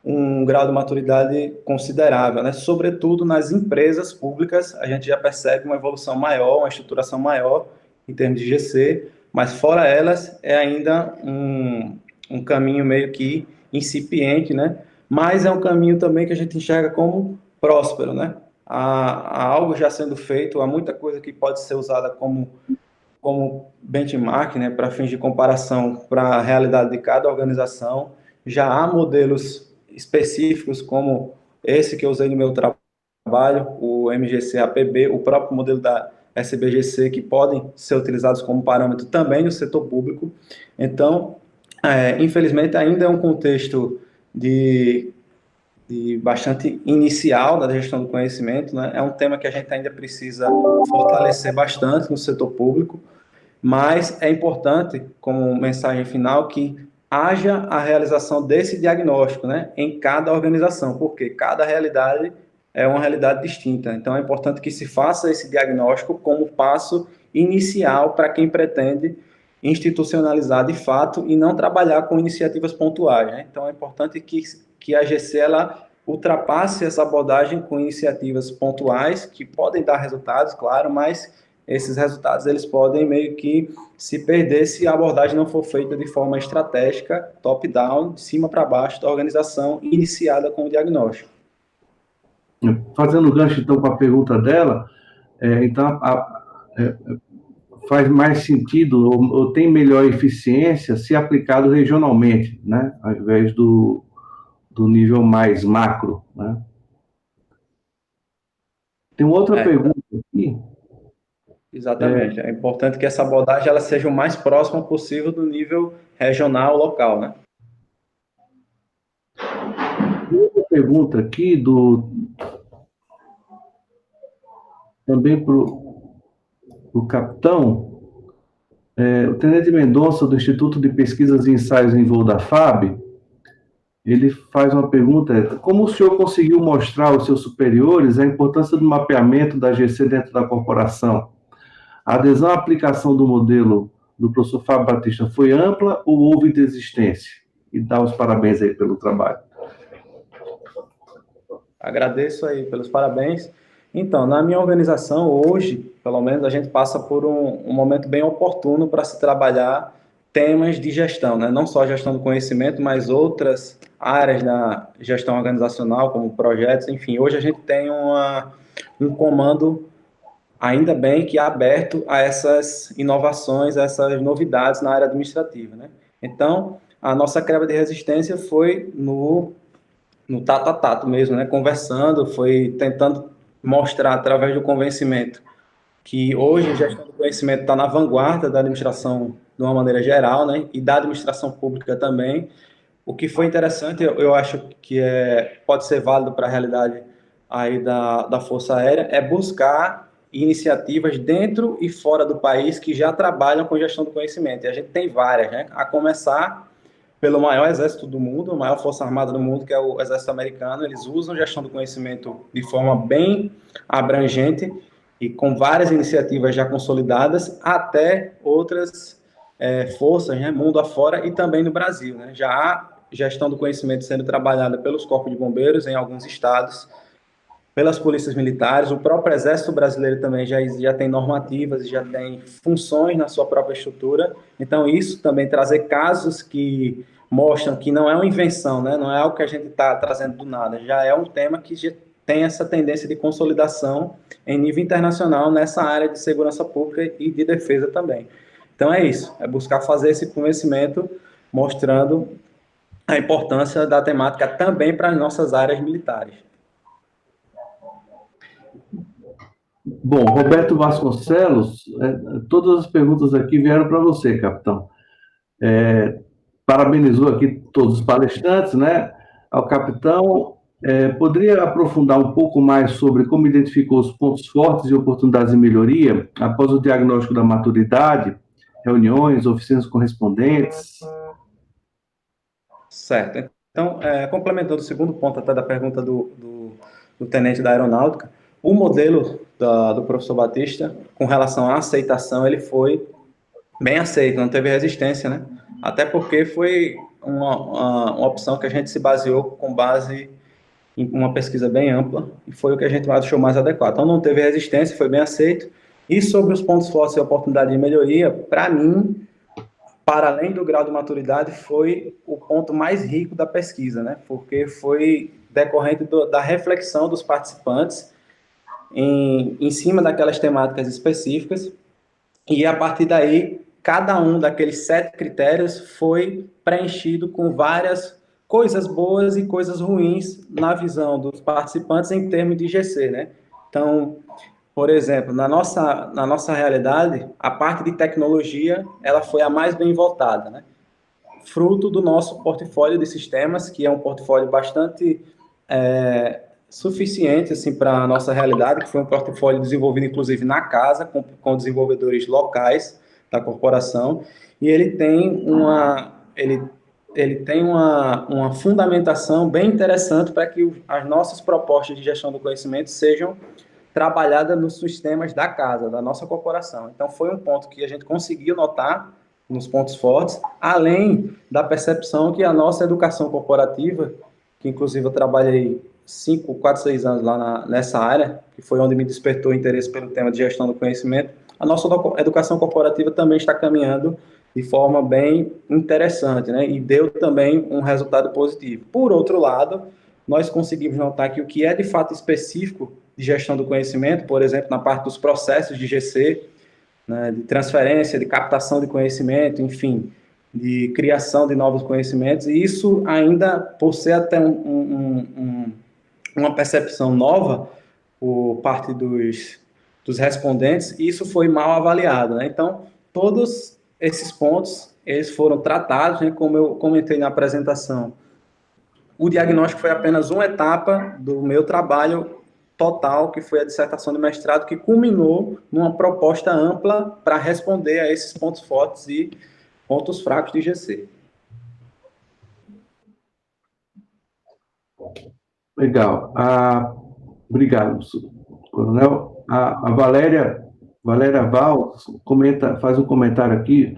um grau de maturidade considerável, né? Sobretudo nas empresas públicas, a gente já percebe uma evolução maior, uma estruturação maior em termos de GC, mas fora elas é ainda um caminho meio que incipiente, né? Mas é um caminho também que a gente enxerga como próspero, né? Há algo já sendo feito, há muita coisa que pode ser usada como benchmark, né, para fins de comparação para a realidade de cada organização. Já há modelos específicos como esse que eu usei no meu trabalho, o MGC-APB, o próprio modelo da SBGC, que podem ser utilizados como parâmetro também no setor público. Então, infelizmente, ainda é um contexto de bastante inicial da gestão do conhecimento, né? É um tema que a gente ainda precisa fortalecer bastante no setor público, mas é importante, como mensagem final, que haja a realização desse diagnóstico, né, em cada organização, porque cada realidade é uma realidade distinta. Então, é importante que se faça esse diagnóstico como passo inicial para quem pretende institucionalizar de fato e não trabalhar com iniciativas pontuais, né? Então, é importante que a GC ela ultrapasse essa abordagem com iniciativas pontuais que podem dar resultados, claro, mas esses resultados eles podem meio que se perder se a abordagem não for feita de forma estratégica, top-down, de cima para baixo da organização, iniciada com o diagnóstico. Fazendo gancho, então, com a pergunta dela, então, faz mais sentido ou tem melhor eficiência se aplicado regionalmente, né, ao invés do nível mais macro, né? Tem outra pergunta aqui. Exatamente. É importante que essa abordagem ela seja o mais próxima possível do nível regional, local, né? Tem outra pergunta aqui também para o capitão. O Tenente Mendonça, do Instituto de Pesquisas e Ensaios em Voo da FAB, ele faz uma pergunta: como o senhor conseguiu mostrar aos seus superiores a importância do mapeamento da GC dentro da corporação? A adesão à aplicação do modelo do professor Fábio Batista foi ampla ou houve desistência? E dá os parabéns aí pelo trabalho. Agradeço aí pelos parabéns. Então, na minha organização, hoje, pelo menos, a gente passa por um momento bem oportuno para se trabalhar temas de gestão, né? Não só a gestão do conhecimento, mas outras áreas da gestão organizacional, como projetos, enfim. Hoje a gente tem um comando, ainda bem que é aberto a essas inovações, a essas novidades na área administrativa, né? Então, a nossa quebra de resistência foi no tato a tato mesmo, né? Conversando, foi tentando mostrar através do convencimento que hoje a gestão do conhecimento está na vanguarda da administração de uma maneira geral, né? E da administração pública também. O que foi interessante, eu acho que pode ser válido para a realidade aí da Força Aérea, é buscar iniciativas dentro e fora do país que já trabalham com gestão do conhecimento. E a gente tem várias, né? A começar pelo maior exército do mundo, a maior força armada do mundo, que é o exército americano. Eles usam gestão do conhecimento de forma bem abrangente e com várias iniciativas já consolidadas, até outras forças, né, mundo afora e também no Brasil, né? Já há gestão do conhecimento sendo trabalhada pelos corpos de bombeiros em alguns estados, pelas polícias militares, o próprio Exército Brasileiro também já tem normativas, já tem funções na sua própria estrutura. Então, isso também trazer casos que mostram que não é uma invenção, né? Não é algo que a gente está trazendo do nada, já é um tema que já tem essa tendência de consolidação em nível internacional nessa área de segurança pública e de defesa também. Então, é isso, é buscar fazer esse conhecimento mostrando a importância da temática também para as nossas áreas militares. Bom, Roberto Vasconcelos, todas as perguntas aqui vieram para você, capitão. Parabenizou aqui todos os palestrantes, né? Ao capitão, poderia aprofundar um pouco mais sobre como identificou os pontos fortes e oportunidades de melhoria após o diagnóstico da maturidade, reuniões, oficinas correspondentes? Certo. Então, complementando o segundo ponto até da pergunta do do tenente da aeronáutica, o modelo do professor Batista, com relação à aceitação, ele foi bem aceito, não teve resistência, né? Até porque foi uma opção que a gente se baseou com base em uma pesquisa bem ampla, e foi o que a gente achou mais adequado. Então, não teve resistência, foi bem aceito. E sobre os pontos fortes e oportunidade de melhoria, para mim, para além do grau de maturidade, foi o ponto mais rico da pesquisa, né? Porque foi decorrente da reflexão dos participantes em cima daquelas temáticas específicas, e a partir daí, cada um daqueles 7 critérios foi preenchido com várias coisas boas e coisas ruins na visão dos participantes em termos de GC, né? Então, por exemplo, na nossa realidade, a parte de tecnologia, ela foi a mais bem votada, né? Fruto do nosso portfólio de sistemas, que é um portfólio bastante suficiente assim, para a nossa realidade, que foi um portfólio desenvolvido, inclusive, na casa, com desenvolvedores locais da corporação, e ele tem uma fundamentação bem interessante para que as nossas propostas de gestão do conhecimento sejam trabalhadas nos sistemas da casa, da nossa corporação. Então, foi um ponto que a gente conseguiu notar nos pontos fortes, além da percepção que a nossa educação corporativa, que inclusive eu trabalhei 4, 6 anos lá nessa área, que foi onde me despertou o interesse pelo tema de gestão do conhecimento, a nossa educação corporativa também está caminhando de forma bem interessante, né? E deu também um resultado positivo. Por outro lado, nós conseguimos notar que o que é de fato específico de gestão do conhecimento, por exemplo, na parte dos processos de GC, né, de transferência, de captação de conhecimento, enfim, de criação de novos conhecimentos, e isso ainda, por ser até uma percepção nova por parte dos respondentes, isso foi mal avaliado, né? Então, todos esses pontos, eles foram tratados, né, como eu comentei na apresentação. O diagnóstico foi apenas uma etapa do meu trabalho total, que foi a dissertação de mestrado, que culminou numa proposta ampla para responder a esses pontos fortes e pontos fracos de GC. Legal. Obrigado, coronel. A Valéria Val faz um comentário aqui.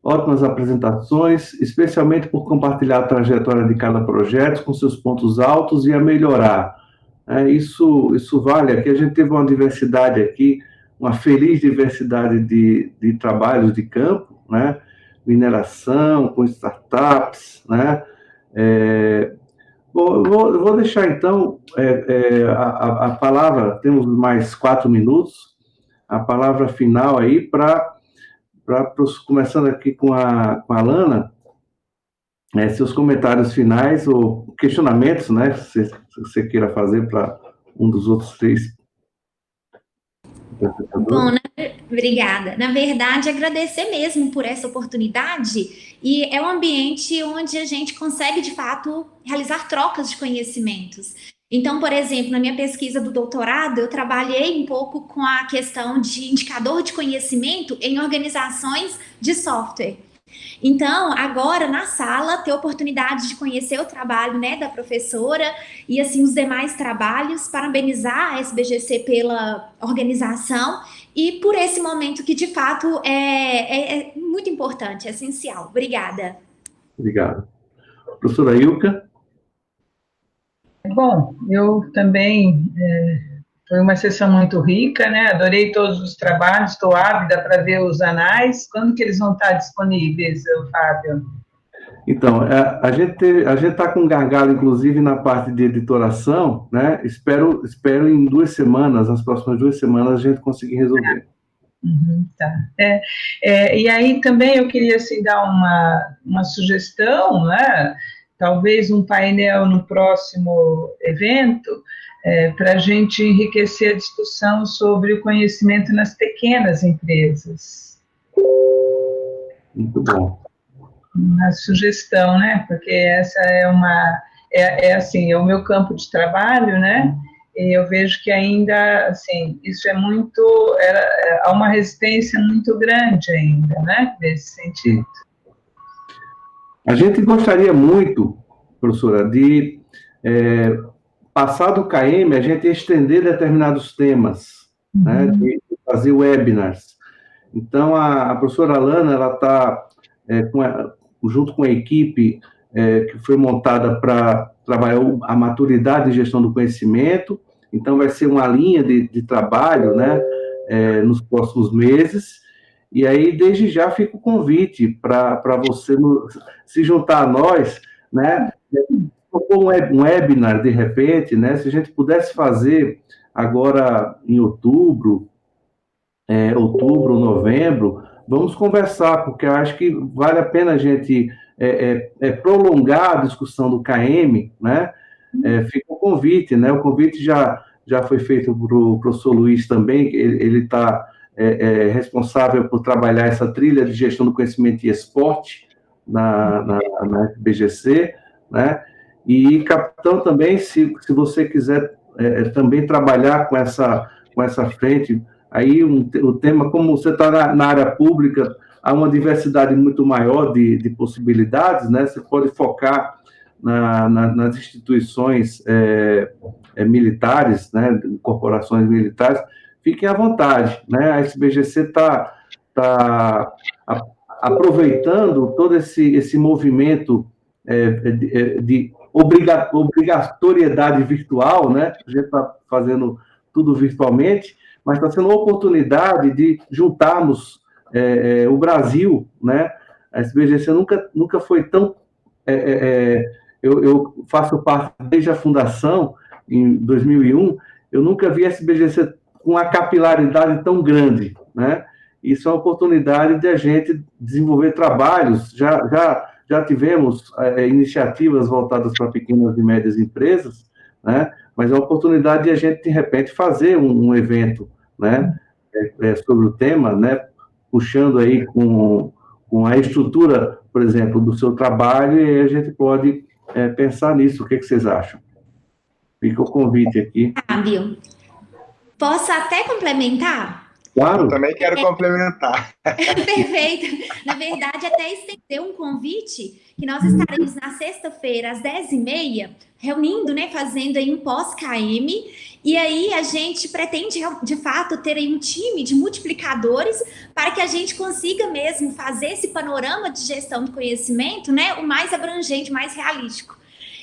Ótimas apresentações, especialmente por compartilhar a trajetória de cada projeto com seus pontos altos e a melhorar. Isso vale. Aqui a gente teve uma diversidade aqui, uma feliz diversidade de trabalhos de campo, né? Mineração, com startups, né? Vou deixar, então, a palavra, temos mais 4 minutos, a palavra final aí começando aqui com a Lana, seus comentários finais ou questionamentos, né, se você queira fazer para um dos outros 3. Bom, obrigada. Na verdade, agradecer mesmo por essa oportunidade, e é um ambiente onde a gente consegue, de fato, realizar trocas de conhecimentos. Então, por exemplo, na minha pesquisa do doutorado, eu trabalhei um pouco com a questão de indicador de conhecimento em organizações de software. Então, agora, na sala, ter a oportunidade de conhecer o trabalho, né, da professora e, assim, os demais trabalhos, parabenizar a SBGC pela organização e por esse momento que, de fato, é muito importante, é essencial. Obrigada. Obrigado. Professora Ilka? Bom, eu também, foi uma sessão muito rica, né? Adorei todos os trabalhos, estou ávida para ver os anais. Quando que eles vão estar disponíveis, Fábio? Então, a gente está com um gargalo, inclusive, na parte de editoração, né? Espero em 2 semanas, nas próximas 2 semanas, a gente conseguir resolver. Tá. E aí também eu queria assim, dar uma sugestão, né? Talvez um painel no próximo evento, para a gente enriquecer a discussão sobre o conhecimento nas pequenas empresas. Muito bom. Uma sugestão, né? Porque essa assim, é o meu campo de trabalho, né? E eu vejo que ainda, assim, isso há uma resistência muito grande ainda, né? Nesse sentido. A gente gostaria muito, professora, de passado o KM, a gente estender determinados temas, né, de fazer webinars. Então, a professora Alana, ela está junto com a equipe que foi montada para trabalhar a maturidade e gestão do conhecimento. Então, vai ser uma linha de trabalho, né, nos próximos meses. E aí, desde já, fica o convite para você se juntar a nós, né, um webinar, de repente, né, se a gente pudesse fazer agora em outubro, novembro, vamos conversar, porque eu acho que vale a pena a gente prolongar a discussão do KM, né? Fica o convite, né? O convite já foi feito para o professor Luiz também, ele está responsável por trabalhar essa trilha de gestão do conhecimento e esporte na FBGC, né? E, capitão, também, se você quiser também trabalhar com essa frente, aí o tema, como você está na área pública, há uma diversidade muito maior de possibilidades, né? Você pode focar nas instituições militares, né? Corporações militares, fiquem à vontade, né? A SBGC está aproveitando todo esse movimento de obrigatoriedade virtual, né? A gente está fazendo tudo virtualmente, mas está sendo uma oportunidade de juntarmos o Brasil, né? A SBGC nunca foi tão... eu faço parte desde a fundação, em 2001, eu nunca vi a SBGC com uma capilaridade tão grande, né? Isso é uma oportunidade de a gente desenvolver trabalhos. Já tivemos iniciativas voltadas para pequenas e médias empresas, né? Mas é uma oportunidade de a gente, de repente, fazer um evento, né? Sobre o tema, né? Puxando aí com a estrutura, por exemplo, do seu trabalho, e aí a gente pode pensar nisso. O que vocês acham? Fica o convite aqui. Fábio, posso até complementar? Claro. Eu também quero complementar. Perfeito. Na verdade, até estender um convite, que nós estaremos na sexta-feira, às 10h30, reunindo, né, fazendo aí um pós-KM, e aí a gente pretende, de fato, ter aí um time de multiplicadores para que a gente consiga mesmo fazer esse panorama de gestão do conhecimento, né, o mais abrangente, mais realístico.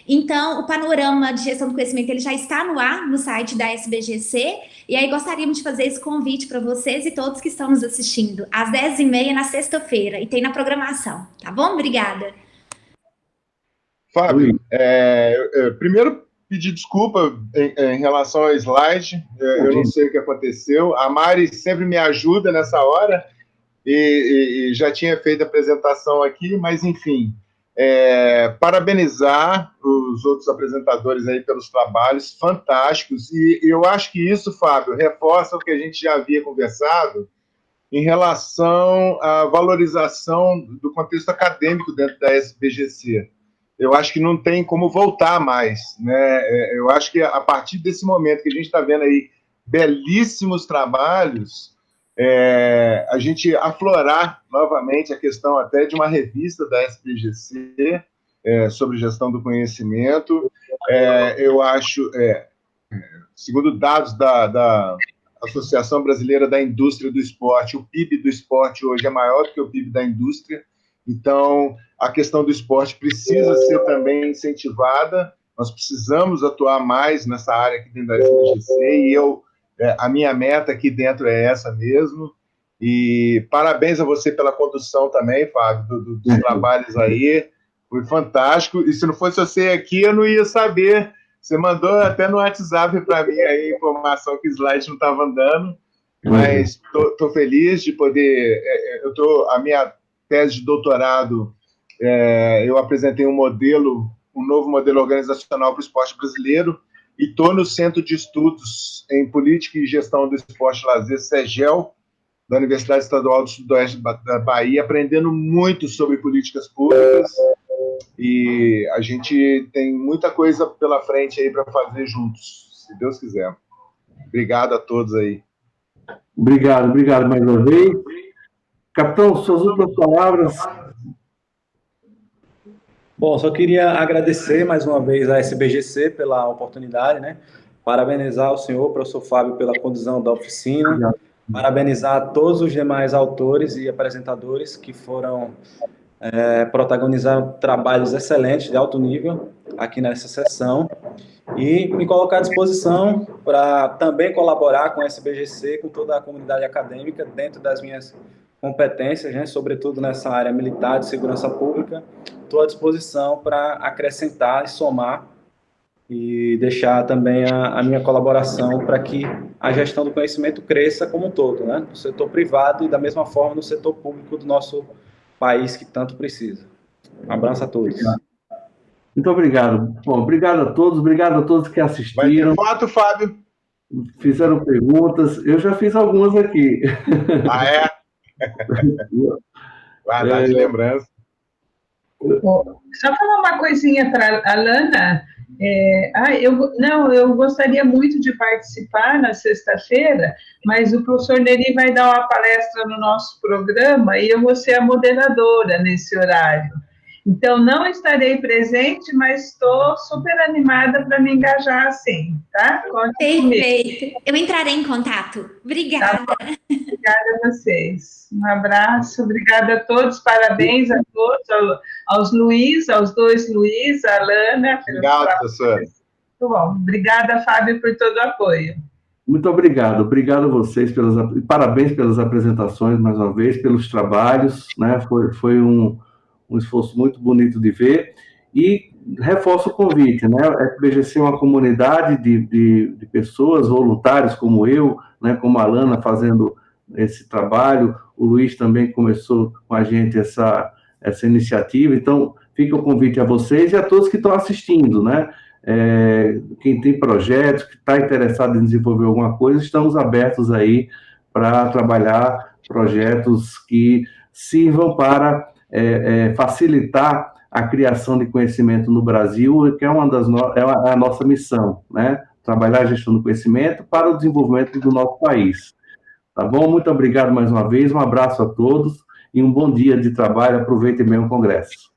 Então, o panorama de gestão do conhecimento, ele já está no ar, no site da SBGC, e aí gostaríamos de fazer esse convite para vocês e todos que estão nos assistindo, às 10h30 na sexta-feira, e tem na programação, tá bom? Obrigada. Fábio, primeiro pedir desculpa em relação ao slide, eu não sei o que aconteceu, a Mari sempre me ajuda nessa hora, e já tinha feito a apresentação aqui, mas enfim... parabenizar os outros apresentadores aí pelos trabalhos fantásticos, e eu acho que isso, Fábio, reforça o que a gente já havia conversado em relação à valorização do contexto acadêmico dentro da SBGC. Eu acho que não tem como voltar mais, né? Eu acho que a partir desse momento que a gente está vendo aí belíssimos trabalhos, a gente aflorar novamente a questão até de uma revista da SBGC sobre gestão do conhecimento. Eu acho, segundo dados da Associação Brasileira da Indústria do Esporte, o PIB do esporte hoje é maior do que o PIB da indústria, então a questão do esporte precisa ser também incentivada, nós precisamos atuar mais nessa área aqui dentro da SBGC, e a minha meta aqui dentro é essa mesmo, e parabéns a você pela condução também, Fábio, dos trabalhos aí, foi fantástico, e se não fosse você aqui, eu não ia saber, você mandou até no WhatsApp para mim aí a informação que o slide não estava andando, mas estou feliz de poder, a minha tese de doutorado, eu apresentei um novo modelo organizacional para o esporte brasileiro, e estou no Centro de Estudos em Política e Gestão do Esporte e Lazer, CEGEL, da Universidade Estadual do Sudoeste da Bahia, aprendendo muito sobre políticas públicas, e a gente tem muita coisa pela frente aí para fazer juntos, se Deus quiser. Obrigado a todos aí. Obrigado mais uma vez. Capitão, suas últimas palavras. Bom, só queria agradecer mais uma vez à SBGC pela oportunidade, né? Parabenizar o senhor, professor Fábio, pela condução da oficina. Obrigado. Parabenizar todos os demais autores e apresentadores que foram protagonizaram trabalhos excelentes, de alto nível, aqui nessa sessão. E me colocar à disposição para também colaborar com a SBGC, com toda a comunidade acadêmica, dentro das minhas competências, né, sobretudo nessa área militar de segurança pública. Estou à disposição para acrescentar e somar e deixar também a minha colaboração para que a gestão do conhecimento cresça como um todo, né, no setor privado e da mesma forma no setor público do nosso país que tanto precisa. Um abraço a todos. Muito obrigado. Bom, obrigado a todos que Vai ter assistiram, foto, Fábio? fizeram perguntas. Eu já fiz algumas aqui. Ah, é? Guardar de lembrança. Só falar uma coisinha para a Lana. Eu gostaria muito de participar na sexta-feira, mas o professor Neri vai dar uma palestra no nosso programa e eu vou ser a moderadora nesse horário. Então, não estarei presente, mas estou super animada para me engajar assim, tá? Perfeito. Eu entrarei em contato. Obrigada. Tá, obrigada a vocês. Um abraço, obrigada a todos, parabéns a todos, aos Luiz, aos dois Luiz, a Lana. Obrigado, professor. Muito bom. Obrigada, Fábio, por todo o apoio. Muito obrigado. Obrigado a vocês, parabéns pelas apresentações, mais uma vez, pelos trabalhos, né? Foi um esforço muito bonito de ver, e reforço o convite, né? A FBGC é uma comunidade de pessoas, voluntários como eu, né? Como a Lana fazendo esse trabalho, o Luiz também começou com a gente essa iniciativa, então fica o convite a vocês e a todos que estão assistindo, né? Quem tem projetos, que está interessado em desenvolver alguma coisa, estamos abertos aí para trabalhar projetos que sirvam para facilitar a criação de conhecimento no Brasil, que é a nossa missão, né? Trabalhar a gestão do conhecimento para o desenvolvimento do nosso país. Tá bom? Muito obrigado mais uma vez, um abraço a todos e um bom dia de trabalho. Aproveitem bem o congresso.